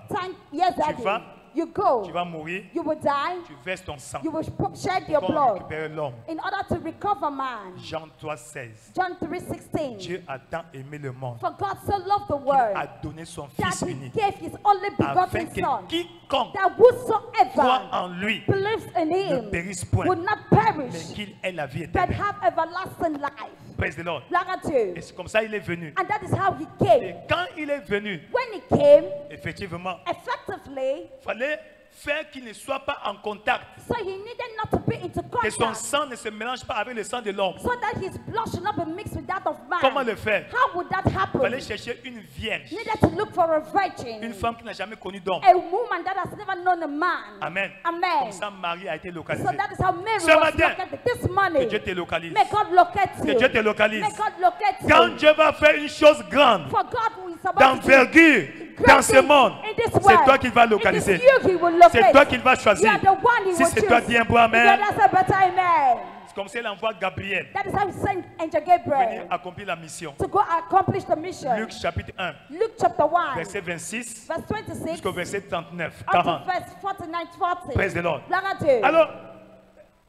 Yes, Daddy. vas- You go. Tu vas mourir, You will die. tu verses ton sang You will shed your pour blood récupérer l'homme. in order to recover man. Jean 3,16. John 3:16. Dieu a tant aimé le monde For God so loved the qu'il world a donné son that Fils he unique gave his only afin begotten que Son, quiconque that croit whosoever en lui believes in ne him périsse point, would not mais perish qu'il ait la vie but éternelle. have everlasting life. Praise the Lord. Look at you. Et c'est comme ça qu'il est venu. And that is how he Et came. quand il est venu, When he came, effectivement, effectively, il fallait faire qu'il ne soit pas en contact, So he needed not to be into que son contact, sang ne se mélange pas avec le sang de l'homme. so that his blood should not be mixed with that of man. Comment le faire? How would that Il happen? fallait chercher une vierge, He needed to look for a virgin, une femme qui n'a jamais connu d'homme. a woman that has never known a man. Amen. Amen. Comme ça, Marie a été So localisée. that is how Mary Ce was matin, located this Que morning. Dieu te localise. May God locate Que you. Dieu te localise. May God locate Quand you. Dieu va faire une chose grande, For God who is about to do d'envergure, great dans ce things monde, in this c'est world, toi qui vas it is localiser. you he will locate. C'est toi qui vas You choisir. are the one he Si will c'est choose. toi, dis un bon If amen. you that's a better amen. C'est comme si elle envoie Gabriel That is how he sent Angel venir Gabriel accomplir la mission. to go accomplish the mission. Luc chapitre 1, Luke chapter 1, verset 26 verse 26 jusqu'au verset 39, up to 40. verse 49, 40. Praise the Lord. Gloire à Dieu. Alors,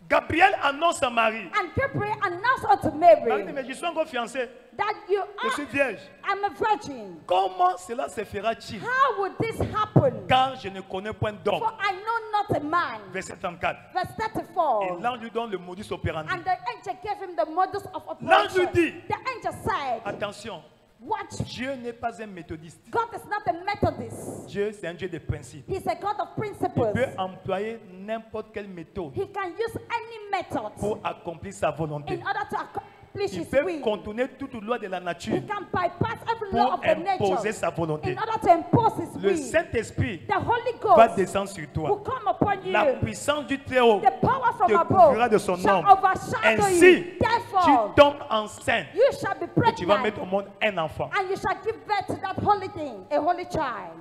Gabriel annonce à Marie. And Gabriel announced unto Marie Mary dit, mais je suis encore fiancée. that you Je suis are, vierge. I'm a virgin. Comment cela se fera-t-il? How would this happen? Car je ne connais point d'homme. For I know not a man. Verset 34. Verse Et 34. l'ange lui donne le modus operandi. And the angel gave him the modus of L'ange lui operation. dit, The angel said, attention, watch, Dieu n'est pas un méthodiste. God is not a Methodist. Dieu, c'est un Dieu de principes. He's a God of Il principles. peut employer n'importe quelle méthode He can use any method pour accomplir sa volonté. in order to accomplish Il his peut will. contourner toute loi de la nature He can bypass every law pour of the imposer nature sa volonté. in order to impose his Le will. Saint-Esprit The Holy va Ghost descendre sur will toi. come upon you. La puissance du Très-Haut The power from te above couvrira de son shall nom. overshadow Ainsi, you. tu Therefore, tombes enceinte you shall be et tu vas mettre au pregnant monde un enfant. and you shall give birth to that holy thing, a holy child.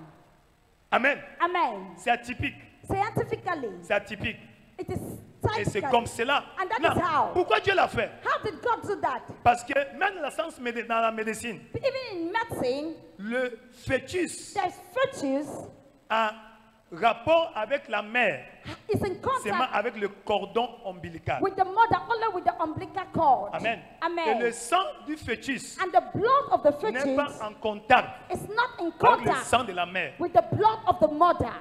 Amen. Amen. C'est atypique. Scientifically, C'est atypique. it is Et c'est scientific. comme cela. And that Non. is how. Pourquoi Dieu l'a fait? How did God do that? Parce que même dans la science, dans la médecine, Even in medicine, le fœtus there's fetus a rapport avec la mère, is in seulement contact avec le cordon ombilical. with the mother, only with the umbilical cord. Amen. Amen. Et le sang du fœtus And the blood of the n'est fetus pas en contact is not in avec le contact sang de la mère. with the blood of the mother.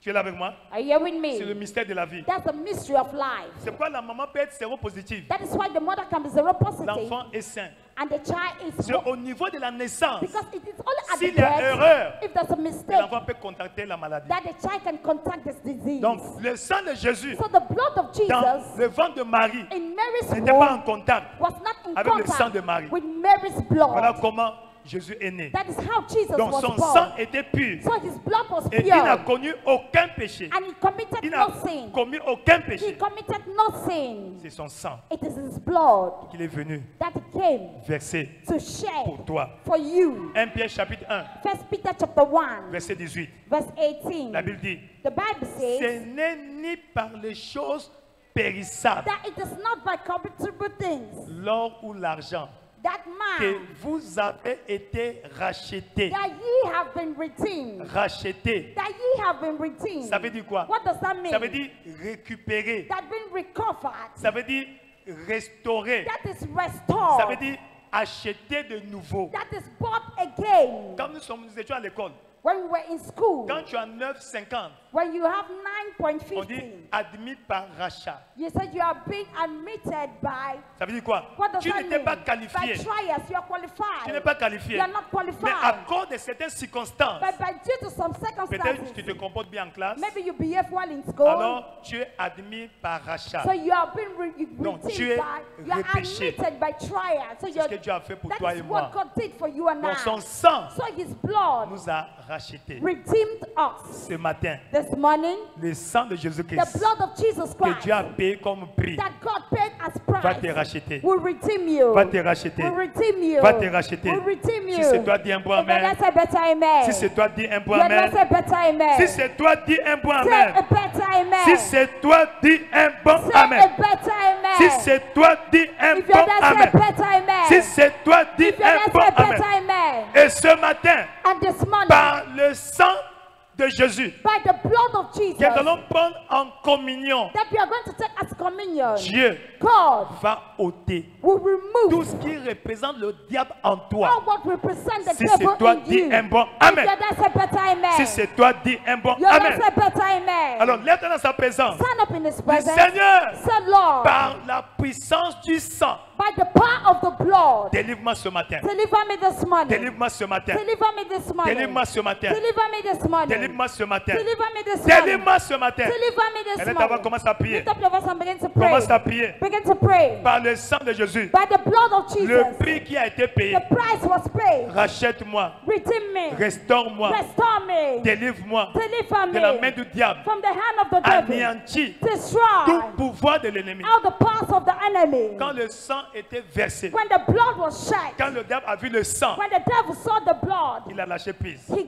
Tu es là avec moi? Are you here with C'est le me? mystère de la vie. That's the mystery of life. C'est pourquoi la maman peut être séropositive. That is why the mother can be seropositive L'enfant est sain. and the child is C'est au niveau de la naissance because it is only at S'il the y a birth, erreur, if there's a que mistake, l'enfant peut contracter la maladie. that the child can contact this disease. Donc, le sang de Jésus So the blood of dans Jesus le ventre de Marie in Mary's n'était pas en womb contact was not in avec le sang de Marie. contact with Mary's blood. Voilà comment Jésus est né. That is how Jesus Donc, was son born. sang était pur. So his blood was Et il n'a pure connu aucun péché. and he committed Il n'a no sin. commis aucun He péché. committed no sin. C'est son sang It is his blood qu'il est venu that he came verser to shed pour toi. for you. 1 Pierre chapitre 1, First Peter chapter 1, verset 18. verse 18. La Bible dit, The Bible ce says n'est ni par les choses périssables, that it is not by corruptible things l'or ou l'argent, that que man, vous avez été rachetés. that ye have been redeemed. Rachetés. That ye have been redeemed. Ça veut dire quoi? What does that mean? Ça veut dire récupérer. That been recovered. Ça veut dire restaurer. That is restored. Ça veut dire acheter de nouveau. That is bought again. Quand nous étions à l'école, When we were in school, quand tu as 9,50, when you have on dit 9.50, admis par rachat. you said you are being admitted by. Ça veut dire quoi? What does Tu that n'étais mean? pas By qualifié. trials, you are Tu n'es qualified. pas qualifié. You are not Mais qualified. à cause de certaines circonstances, But by due to some peut-être circumstances, tu te comportes bien en classe, maybe you behave well in school, alors tu es admis par rachat. so you are being Donc, tu redeemed es by, you are repêché. admitted by trial. So C'est you're, ce que Dieu a fait pour that toi is et what moi. God did for you and Donc son I. sang So his blood nous a rachetés. redeemed us. Ce matin, This morning, le sang de the Jésus-Christ blood of Jesus que Christ Dieu a payé comme prix that God paid as va te price racheter. will redeem you. Va te racheter. Will redeem you. Va te racheter. Will redeem you. Si c'est toi, dis un bon If amen. that's a better amen. Si c'est toi, dis un bon You amen. that's a better amen. Si c'est toi, dis un bon Say amen. a better amen. Si c'est toi, dis un bon Say a amen. better amen. Si c'est toi, dis un If you bon that's a amen. better amen. Si c'est toi, dis If you un that's bon a better amen. amen. Et ce matin, And this morning, par le sang de Jésus, by the blood of Jesus, que nous allons prendre en communion, that we are going to take as communion, Dieu God va ôter will tout remove ce qui représente le diable en all toi. what represents the Si devil c'est toi, in dis you. un bon If amen. you that's a better amen. Si c'est toi, dis un bon You amen. that's a better amen. Alors, lève-toi dans sa présence. Stand up in His Dis, presence. Seigneur, Say, Lord, par la puissance du sang, By the power of the blood. Délivre-moi ce matin. Deliver me this morning. Délivre-moi ce matin. Deliver me this morning. Délivre-moi ce matin. Deliver me this morning. Délivre-moi ce matin. Deliver me this morning. Délivre-moi ce matin. Deliver me this Allez, d'abord, morning. commence à prier. Lift up your voice and begin to pray. Commence à prier. Begin to pray. Par le sang de Jésus. By the blood of Le Jesus. prix qui a été payé. The price was paid. Rachète-moi. Redeem me. Restaure-moi. Restore me. Délivre-moi Deliver de la main me. du diable. From the hand of the devil. Anéantis Destroy tout pouvoir de l'ennemi. all the powers of the enemy. Quand le sang était versé, When the blood was shed. quand le diable a vu le sang, When the devil saw the blood. il a lâché prise. He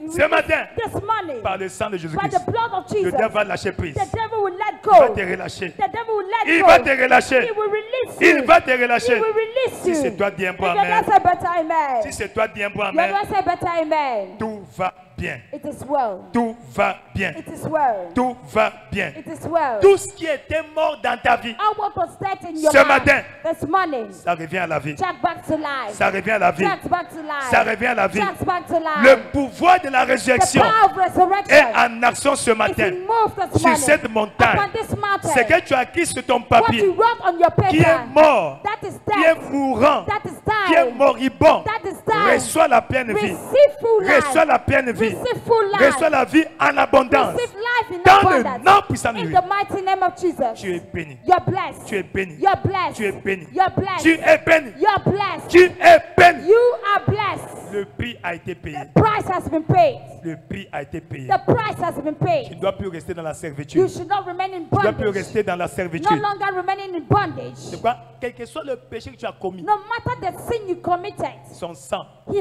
Ce matin, this morning. par le sang de By Jésus-Christ, the blood of le Jesus. diable va lâcher prise. The devil will let Il va go. te relâcher. The devil will let Il go. va te relâcher. He will release you. Il va te He relâcher. will release Si you. c'est toi, dis un bon If you amen. don't say better amen. Si c'est toi, dis un bon You amen. don't say better amen. Tout va bien. It is well. Tout va bien. It is well. Tout va bien. It is well. Tout ce qui était mort dans ta vie, All what was dead in your Ce life matin, this morning. ça revient à la vie. Jack back to life. Ça revient à la vie. Jack back to life. Ça revient à la vie. Jack back to life. Le pouvoir de la The résurrection power of resurrection est en action ce is matin. in move this Sur morning. cette montagne, Upon this mountain. ce que tu as écrit sur ton What papier, you wrote on your qui est paper. mort, That is qui est dead. mourant, That is qui est dying. moribond, That is dying. reçois la pleine vie. Receive full life. Reçois la pleine vie. Receive full life. Reçois la vie en abondance. Receive life in Dans le abundance. nom puissant de In Jésus. the mighty name of Jesus. Tu es béni. You're blessed. Tu es béni. You're blessed. Tu es béni. You're blessed. Tu es béni. You're blessed. Tu es béni. You are blessed. Le prix a été payé. The price has been paid. Le prix a été payé. The price has been Tu paid. ne dois plus rester dans la You servitude. should not remain in Tu ne dois plus bondage. rester dans la No servitude. longer remaining in bondage. C'est quoi? Quel que soit le péché que tu as commis, No matter the sin you committed, son sang his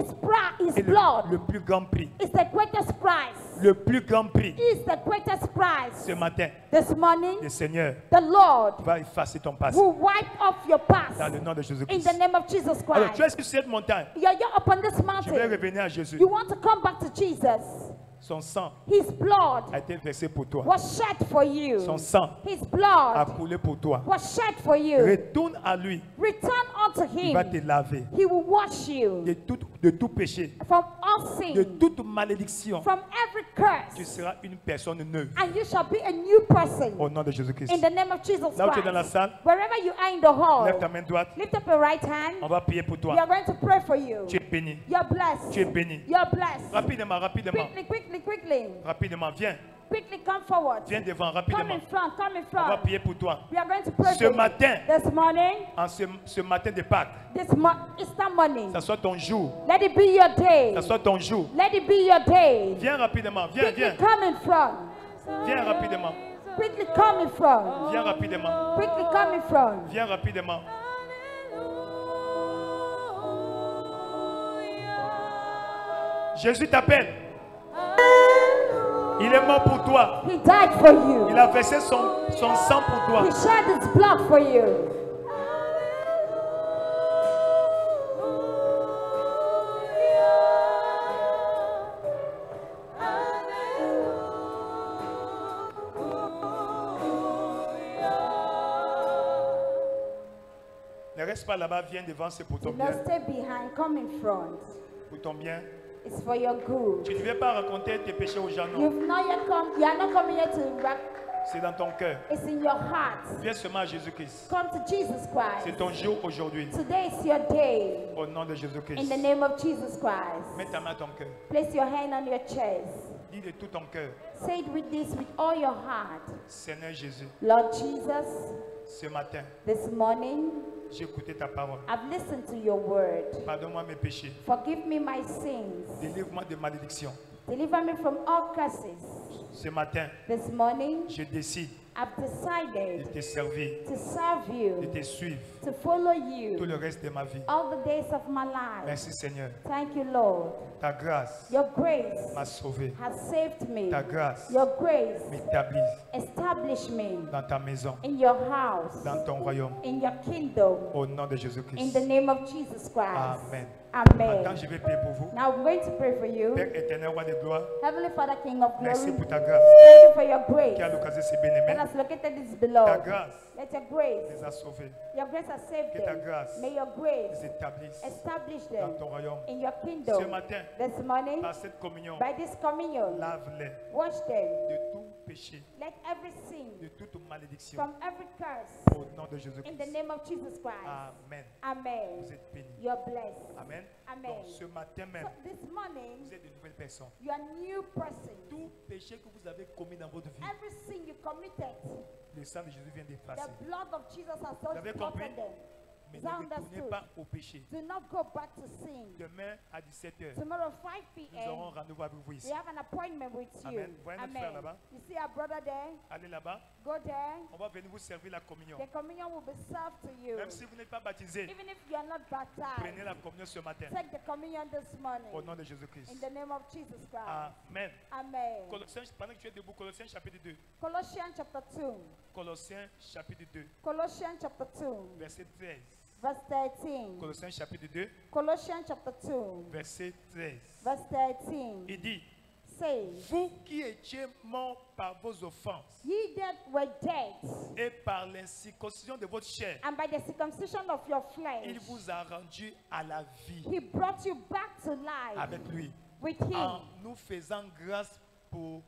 est blood le plus grand prix. is the greatest prize. Le plus grand prix. Is the greatest prize. Ce matin, This morning, le Seigneur the Lord va effacer ton passé will wipe off your past dans le nom de in Jésus-Christ. the name of Jesus Alors, tu Christ. es sur cette montagne. You're upon this Je vais mountain. revenir à Jésus. You want to come back to Jesus. Son sang His blood a été versé pour toi. was shed for you. Son sang His a blood coulé pour toi. was shed for you. Retourne à lui. Return unto Il va te him. laver He will wash you de tout péché, from all de sin, toute malédiction. from every Tu curse, seras une personne neuve. and you shall be a new person Au nom de Jésus-Christ. in the name of Jesus Là où tu es dans la Christ. salle, Wherever you are in the hall, lève ta main droite. lift up your right On hand. va prier pour We toi. are going to pray for you. Tu es béni. You're blessed. Tu es béni. You're blessed. Rapidement, rapidement. Quickly. Rapidement, viens. Quickly come forward. Viens devant, Come rapidement. in front. Come in On va front. prier pour toi. We are going to pray Ce for you. matin, This morning, en ce matin de Pâques, Easter morning, ça soit ton jour. let it be your day. Ça soit ton jour. Let it be your day. Viens rapidement. Viens, Quickly viens. come in front. Viens rapidement. Quickly come in front. Viens rapidement. Quickly come in front. Viens rapidement. Jésus t'appelle. Il est mort pour toi. He died for you. Il a versé son sang pour toi. He shed his blood for you. Ne reste pas là-bas, viens devant, c'est pour ton Do bien. not stay behind. Come in front. Pour ton bien. It's for your good. Tu ne viens pas raconter tes péchés aux gens, non. You've not yet come. You are not coming here to rap. C'est dans ton cœur. It's in your heart. Viens seulement à Jésus-Christ. Come to Jesus C'est Christ. ton jour aujourd'hui. Today is your day. Au nom de In Jésus-Christ. the name of Jesus Christ. Mets ta main à ton cœur. Place your hand on your chest. Dis de tout ton cœur. Say it with this, with all your heart. Seigneur Jésus, Lord Jesus, ce matin, this morning, j'ai écouté ta parole. I've listened to your word. Pardonne-moi mes péchés. Forgive me my sins. Délivre-moi de malédiction. Deliver me from all curses. Ce matin, This morning, je décide I've de decided te servir, to serve de you, te suivre to follow tout you le reste de ma vie. all the days of my life. Merci Seigneur. Thank you, Lord. Ta grâce Your grace m'a sauvé. has saved me. Ta grâce Your grace m'établit established me dans ta maison, in your house, dans ton royaume. in your kingdom, Au nom de in Jésus-Christ. the name of Jesus Christ. Amen. Amen. Maintenant, je vais prier pour vous. Now I'm going to pray for you. Père éternel, roi de gloire, Heavenly Father, King of glory, merci pour ta grâce thank you for your grace qui a l'occasion de se that bénémoine. has located this Ta beloved. grâce Let your grace, les a sauvés. your grace has saved Que ta them. grâce May your grace les établisse establish dans them ton royaume. in your Ce kingdom. matin, This morning, par cette communion, by this communion, lave-les wash them de tout péché, Let every sin, de toute malédiction, from every curse, au nom de in the Jésus-Christ. name of Jesus Christ. Amen. Amen. Vous êtes bénis. You're blessed. Amen. Amen. Donc ce matin même, So this morning, vous êtes de nouvelles personnes. you are new person. Tout péché que vous avez commis dans votre vie, Every sin you committed, le sang de Jésus vient d'effacer. the blood of Jesus has Vous avez already compris? blotted them. Mais Is ne that retournez understood? pas au péché. Do not go back to sin. Demain à 17h, Tomorrow 5 nous aurons p.m. rendez-vous avec vous ici. we have an appointment with you. Amen. Voyez notre frère Amen. là-bas. You see our brother there? Allez là-bas. Go there. On va venir vous servir la communion. The communion will be served to you. Même si vous n'êtes pas baptisé, Even if you are not prenez baptized, la communion ce matin. take the communion this morning. Au nom de Jésus-Christ. In the name of Jesus Christ. Amen. Amen. Colossiens, pendant que tu es debout, Colossiens chapitre 2. Colossians chapter 2. Colossiens chapitre 2, Colossians chapter 2. verset 13. Verse 13. Colossiens chapitre 2, Colossians chapter 2. verset 13. Verse 13. Il dit, Says, vous qui étiez morts par vos offenses ye that were dead, et par l'incirconcision de votre chair, and by the circumcision of your flesh, il vous a rendu à la vie he brought you back to life avec lui, with en him nous faisant grâce pour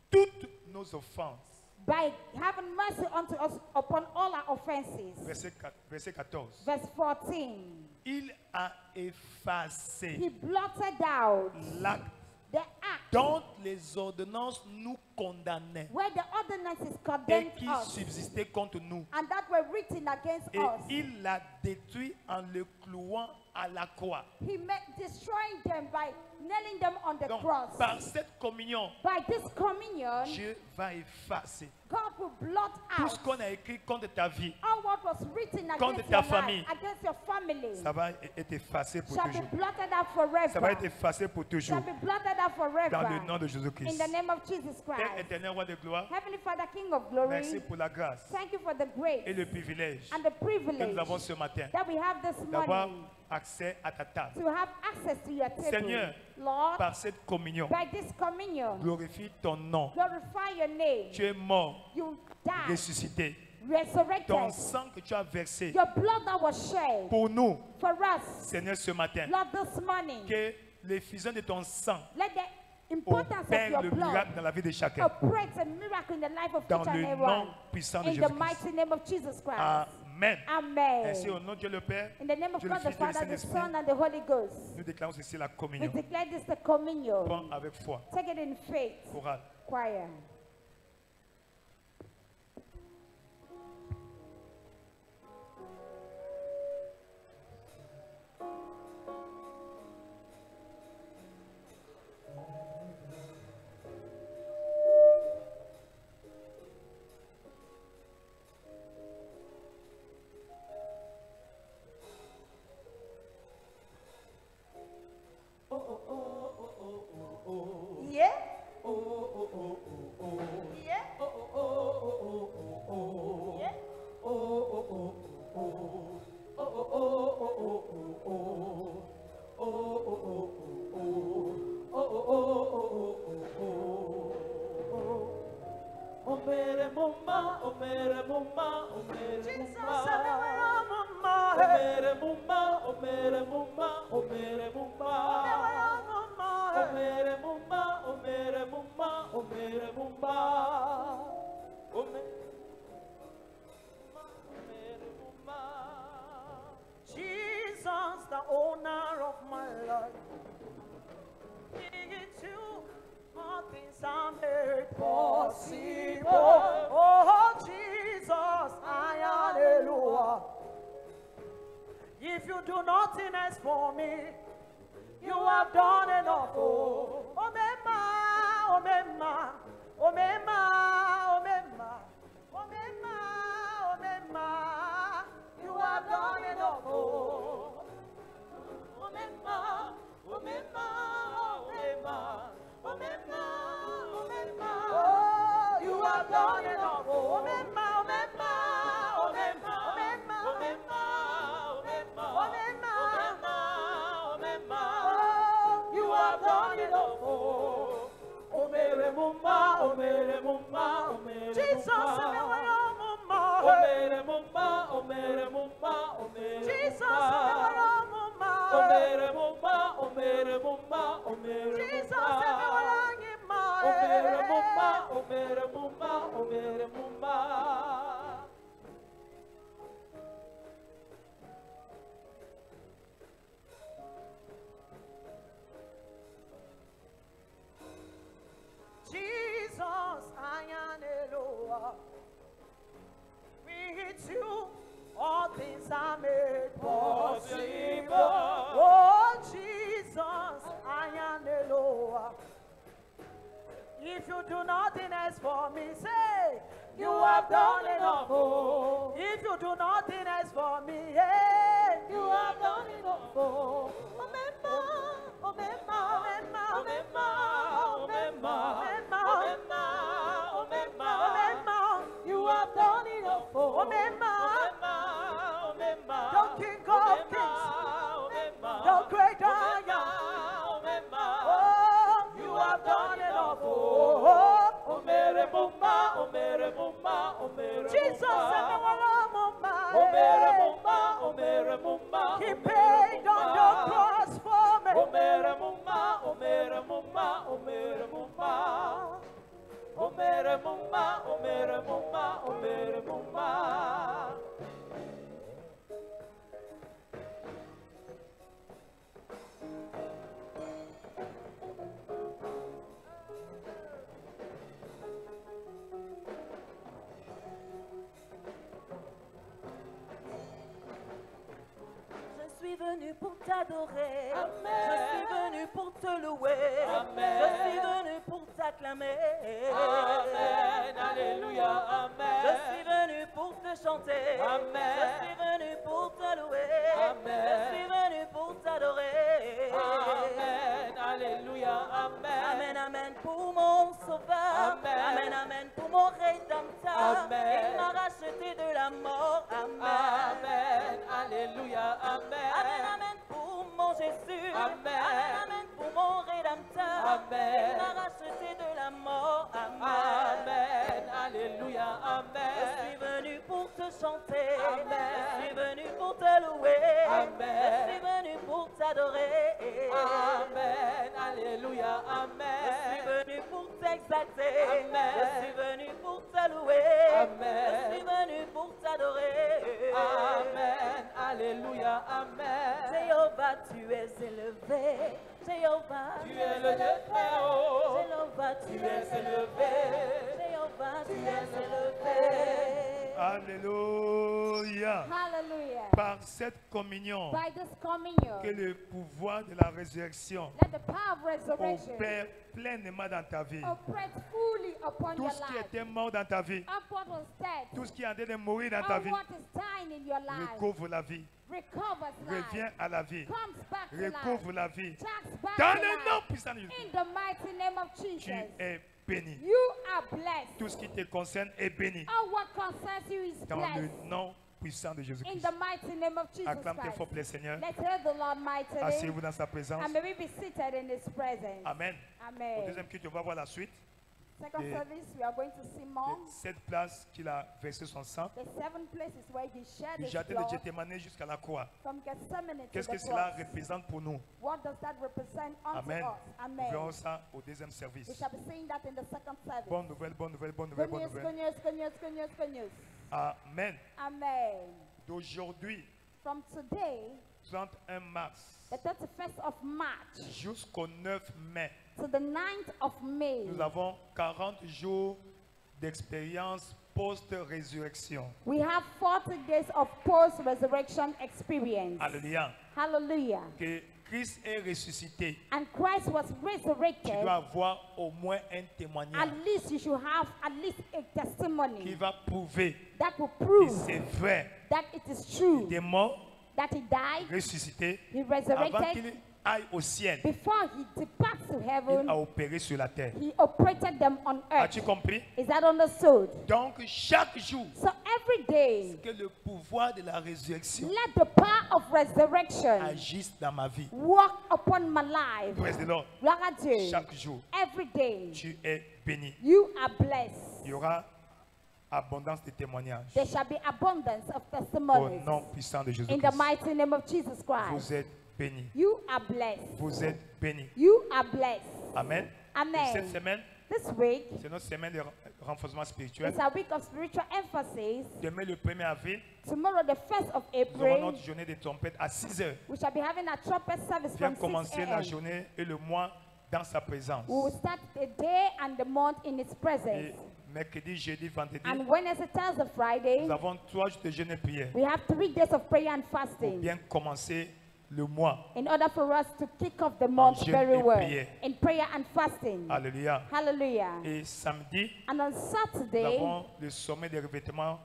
toutes nos offenses. by having mercy unto us upon all our offenses. Verset 14. Verse 14. Il a He effacé blotted out l'acte the act dont les ordonnances nous condamnaient where the ordinances et condemned qui us subsistaient contre nous. and that were written against Et us. il l'a détruit en le clouant à la croix. He made destroying them by nailing them on the Donc, cross. par cette communion, By this communion, Dieu va effacer God will blot tout ce out qu'on a écrit contre ta vie. all what was written Contre against ta your famille. life, against your family. Ça va être effacé pour Shall be toujours. blotted out forever. Ça va être effacé pour toujours. Shall be blotted out forever. Dans le nom de In Jésus-Christ. the name of Jesus Père Christ. éternel, roi de gloire, Heavenly Father, King of glory, merci pour la grâce thank you for the grace et le privilège and the que privilege nous avons ce matin that we have this d'avoir morning accès à ta table. to have access to your table. Seigneur, Lord, par cette communion, by this communion, glorifie ton nom. glorify your name. Tu es mort, You died, ressuscité. resurrected. Ton sang que tu as versé Your blood that was shed pour nous, for us, Seigneur, ce matin, Lord, this morning, que l'effusion de ton sang let the importance of opère your le blood miracle dans la vie de chacun. operates a miracle in the life of Dans each and le every nom one. puissant de In the Jésus-Christ. mighty name of Jesus Christ. Amen. Amen. Ainsi, au nom de Dieu le Père, In the name of Dieu le God the Fils et le Father, the Saint-Esprit, Son, and the Holy Ghost, nous déclarons ceci la we communion. declare this the communion. Prends avec foi, Take it in faith. chorale. Choir. Yeah. Yeah. Yeah. Jesus, the owner of my life. In you, all things are made possible. Oh, Jesus, I hallelujah. If you do nothing else for me, you have done enough. Oh, Omema, Omema, Omema, Omema, Omema, Omema, you have done enough. Oh, Omema, Omema, Omema, Omema, Omema, oh, you have done enough. Oh, Omema, Omema, Omema, Omema, Omema, Omema, Omema, Omema, oh, you have done enough. Oh, Omere Mumba, Omere Mumba, Omere Jesus, Mumba, Omere Mumba, Omere Mumba, Omere Jesus, Mumba, Omere Mumba, Omere Mumba, Omere Jesus, Omere Mumba, Omere Mumba, If you do nothing else for me, say, you have done enough. Oh. If you do nothing else for me, yeah, you have done enough. Oh. Omemma, Omemma, Omemma, Omemma, Omemma, Omemma, Omemma, Omemma, you have done enough. Oh. Omemma, Omemma, the King of Kings, the great I am. Oh, you have done enough. Oh, Omere Mumma, Omere Mumma, Omere Jesus, Omere Mumma, Omere Mumma, He paid on the cross for me. Omere Mumma, Omere Mumma, Omere Mumma, Omere Mumma, Omere Mumma, Omere Mumma. Je suis venu pour t'adorer. Je suis venu pour te louer. Amen. Je suis venu pour t'acclamer. Amen. Alléluia. Amen. Je suis venu pour te chanter. Amen. Je suis venu pour te louer. Amen. Je suis venu pour t'adorer. Amen. Alléluia. Amen. Amen. Amen pour mon sauveur. Amen. Amen. Amen pour mon rédempteur. Amen. Il m'a racheté de la mort. Amen. Amen. Alléluia. Amen. Amen, amen pour mon Jésus. Amen. Amen, amen pour mon rédempteur. Amen. Il m'a racheté de la mort. Amen. Amen. Alléluia. Amen. Je suis venu pour te chanter. Amen. Je suis venu pour te louer. Amen. Je suis venu pour t'adorer. Amen. Alléluia. Amen. Je suis venu pour t'exalter. Amen. Je suis venu pour te louer. Amen. Je suis venu pour t'adorer. Amen. Alléluia. Amen. Jéhovah, tu es élevé. Jéhovah, tu es le Dieu très haut. Jéhovah, tu es élevé. Jéhovah, tu es élevé. Alléluia. Hallelujah. Par cette communion, By this communion, que le pouvoir de la résurrection let the power of resurrection opère pleinement dans ta vie. operate fully upon Tout your ce qui life. était mort dans ta vie, Of what was dead, tout ce qui est en train de mourir dans ta of vie, what is dying in your life, recouvre la vie, recovers life, revient à la vie, comes back to recouvre life, la vie. tracks back Dans to le nom life. puissant de Jésus, In the mighty name of tu Jesus, es béni. you are blessed. Tout ce qui te concerne est béni. All what concerns you is Dans le blessed. nom puissant de In Jésus-Christ. the mighty name of Jesus Acclame très fort Christ. pour le Seigneur. Let's hear the Lord mightily. Asseyez-vous dans sa présence. And may we be seated in His presence. Amen. Au Amen. deuxième culte, on va voir la suite. Second the- service, we are going to see more. De cette place qu'il a versé son sang, The 7 places where He shed du His jardin de blood Gethsemane jusqu'à la croix. from Gethsemane to Qu'est-ce the que cela cross. représente pour nous? What does that represent unto Amen. us? Nous verrons Amen. ça au deuxième service. We shall be seeing that in the second service. Bonne nouvelle, bonne nouvelle, bonne nouvelle, Good bonne news, good nouvelle. news, good news, good news, good news. Amen. Amen. D'aujourd'hui, From today, 31 mars, the 31st of March jusqu'au 9 mai, to the 9th of May, nous avons 40 jours d'expérience post-résurrection. we have 40 days of post-resurrection experience. Alléluia. Hallelujah. Que Christ est ressuscité. And Christ was Tu resurrected. dois avoir au moins un At témoignage least you should have at least a qui testimony va prouver that will que prove c'est vrai. that it is true, Il est mort, that He died, ressuscité, He avant resurrected. qu'il aille au ciel. Before He departs to Il heaven, a opéré sur la terre. He operated them on earth. As-tu compris? Is that understood? Donc, chaque jour So every day, que le pouvoir de la résurrection let the power of resurrection agisse dans ma vie. walk upon my life. Praise the Lord. Gloire à Dieu. Chaque jour, Every day, tu es béni. you are blessed. Il y aura abondance de témoignages. There shall be abundance of Au testimonies. nom puissant de In the Jésus-Christ. mighty name of Jesus Christ. Vous êtes bénis. You are blessed. Vous êtes bénis. You are blessed. Amen. Amen. Et cette semaine, This week c'est notre semaine de renforcement spirituel. is a week of spiritual emphasis. Demain, le 1er avril, Tomorrow, the 1st of nous aurons April, notre journée de trompette à 6 heures. we shall be having a trumpet service Viens from 6 commencer la a.m. journée et le mois dans sa présence. We will start the day and the month in His Et presence. mercredi, jeudi, vendredi, And Wednesday, Thursday, Friday, nous avons 3 jours de jeûne et prière we have 3 days of prayer and pour fasting bien commencer le mois. In order for us to kick off the month jeûne very et well. prière. In prayer and fasting. Alléluia. Hallelujah. Et samedi, And on nous Saturday, avons le sommet des revêtements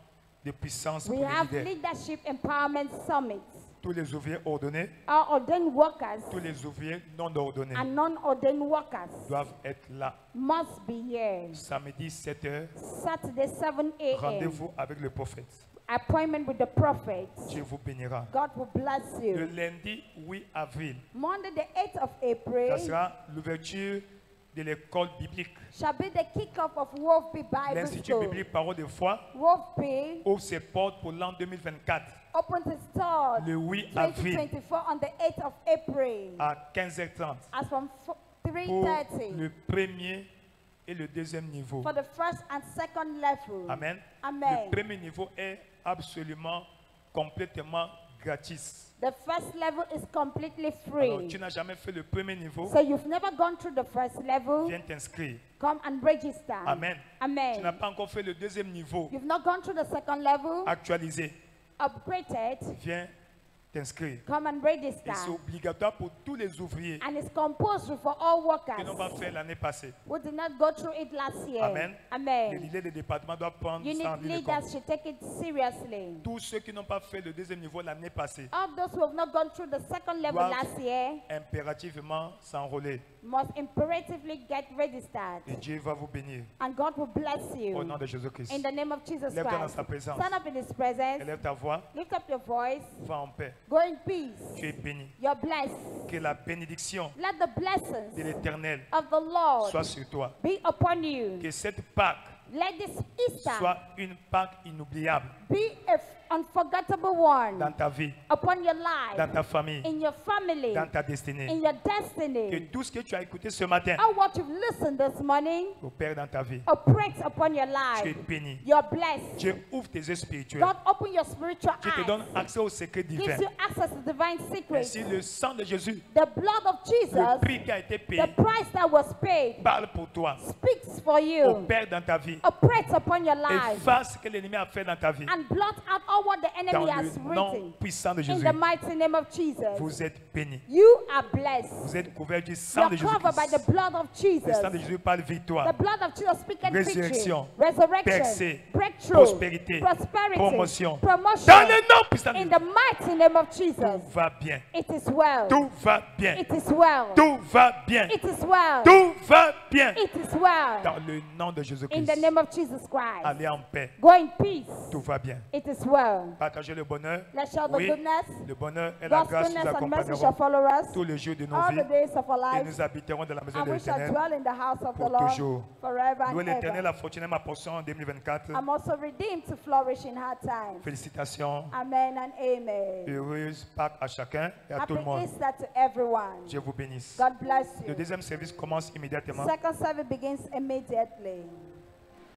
de puissance pour we les have leaders. Leadership Empowerment Summit. Tous les ouvriers ordonnés, Our ordained workers tous les ouvriers non ordonnés and non-ordained workers doivent être là. must be here. Samedi 7h, Saturday, 7 a.m. rendez-vous avec le prophète. Appointment with the prophet. Dieu vous bénira. God will bless Le you. lundi 8 avril, Monday, the 8th of ça April, sera l'ouverture de l'école biblique. shall be the kickoff of Wolfby Bible L'Institut School. biblique Parole de foi Wolfby ouvre ses portes pour l'an 2024 opens its doors le 8 avril 2024 on the 8th of April à 15h30 as from pour 3:30 le premier et le deuxième niveau. for the first and second level. Amen. Amen. Le premier niveau est absolument, complètement gratis. The first level is completely Alors, free. tu n'as jamais fait le premier niveau, So you've never gone through the first level, viens t'inscrire. come and register. Amen. Tu n'as Amen. pas encore fait le deuxième niveau, You've not gone through the second level, actualisé, upgraded, viens t'inscrire. come and Et register. c'est obligatoire pour tous les ouvriers And it's compulsory for all qui n'ont workers pas fait l'année passée. who did not go through it last year. Amen. Les Amen. leaders des départements doivent prendre You ça en need ligne de leaders compte. should take it seriously. Tous ceux qui n'ont pas fait le deuxième niveau l'année passée All those who have not gone through the second level doivent last year impérativement s'enrôler. must imperatively get registered. Et Dieu va vous bénir. And God will bless Au nom you. de Jésus-Christ. In the name of Jesus Lève-toi dans Christ. sa présence. Stand up in His presence. Élève ta voix. Lift up your voice. Va en paix. Go in peace. Tu es béni. You're blessed. Que la bénédiction Let the de blessings l'Éternel of the Lord soit sur toi. be upon you. Que cette Pâque Let this Easter soit une Pâque inoubliable be an unforgettable one dans ta vie, upon your dans life, ta famille, in your family, dans ta in destinée. your Que destiny. tout ce que tu as écouté ce matin All what you've listened this morning opère dans ta vie. operates upon your Tu es life. béni. You're blessed. Dieu ouvre tes yeux spirituels. God open your spiritual Dieu te donne eyes. accès aux secrets divins. Gives you access to divine secrets. Ainsi, le sang de Jésus, The blood of le Jesus, prix qui a été payé, the price that was paid, parle pour toi. speaks for you. Opère dans ta vie. Operates upon your life. Efface ce que l'ennemi a fait dans ta vie. And blot out all what the Dans enemy has le nom written. puissant de In Jésus, the mighty name of Jesus. vous êtes bénis. You are blessed. Vous êtes couverts du sang You're de covered by the Jésus-Christ. blood of Le sang de Jesus. Jésus parle victoire, The blood of Jesus speaks victory, Résurrection, resurrection, percée, breakthrough, prospérité, prosperity, promotion. promotion. Dans le nom puissant de In Jésus, the mighty name of tout Jesus. va bien. It is well. Tout va bien. It is well. Tout va bien. It is well. Tout va bien. It is well. Dans le nom de In Jésus-Christ. the name of Jesus Christ. Allez en paix. Go in peace. Tout va bien. It is well. Partagez le bonheur. Let's show the Oui, goodness. le bonheur et la God's grâce nous goodness and mercy shall accompagneront follow us tous les jours de nos all the vies days of our et lives, nous habiterons dans la maison and de we shall l'Éternel. dwell in the house of the pour Lord toujours. forever Louez and l'Éternel, ever. la fortune est ma portion en 2024. I'm also redeemed to flourish in hard times. Félicitations. Amen and amen. Heureuse Pâques à chacun et à Happy tout le monde. Easter to everyone. Dieu vous bénisse. God bless Le you. deuxième service commence immédiatement. Second service begins immediately.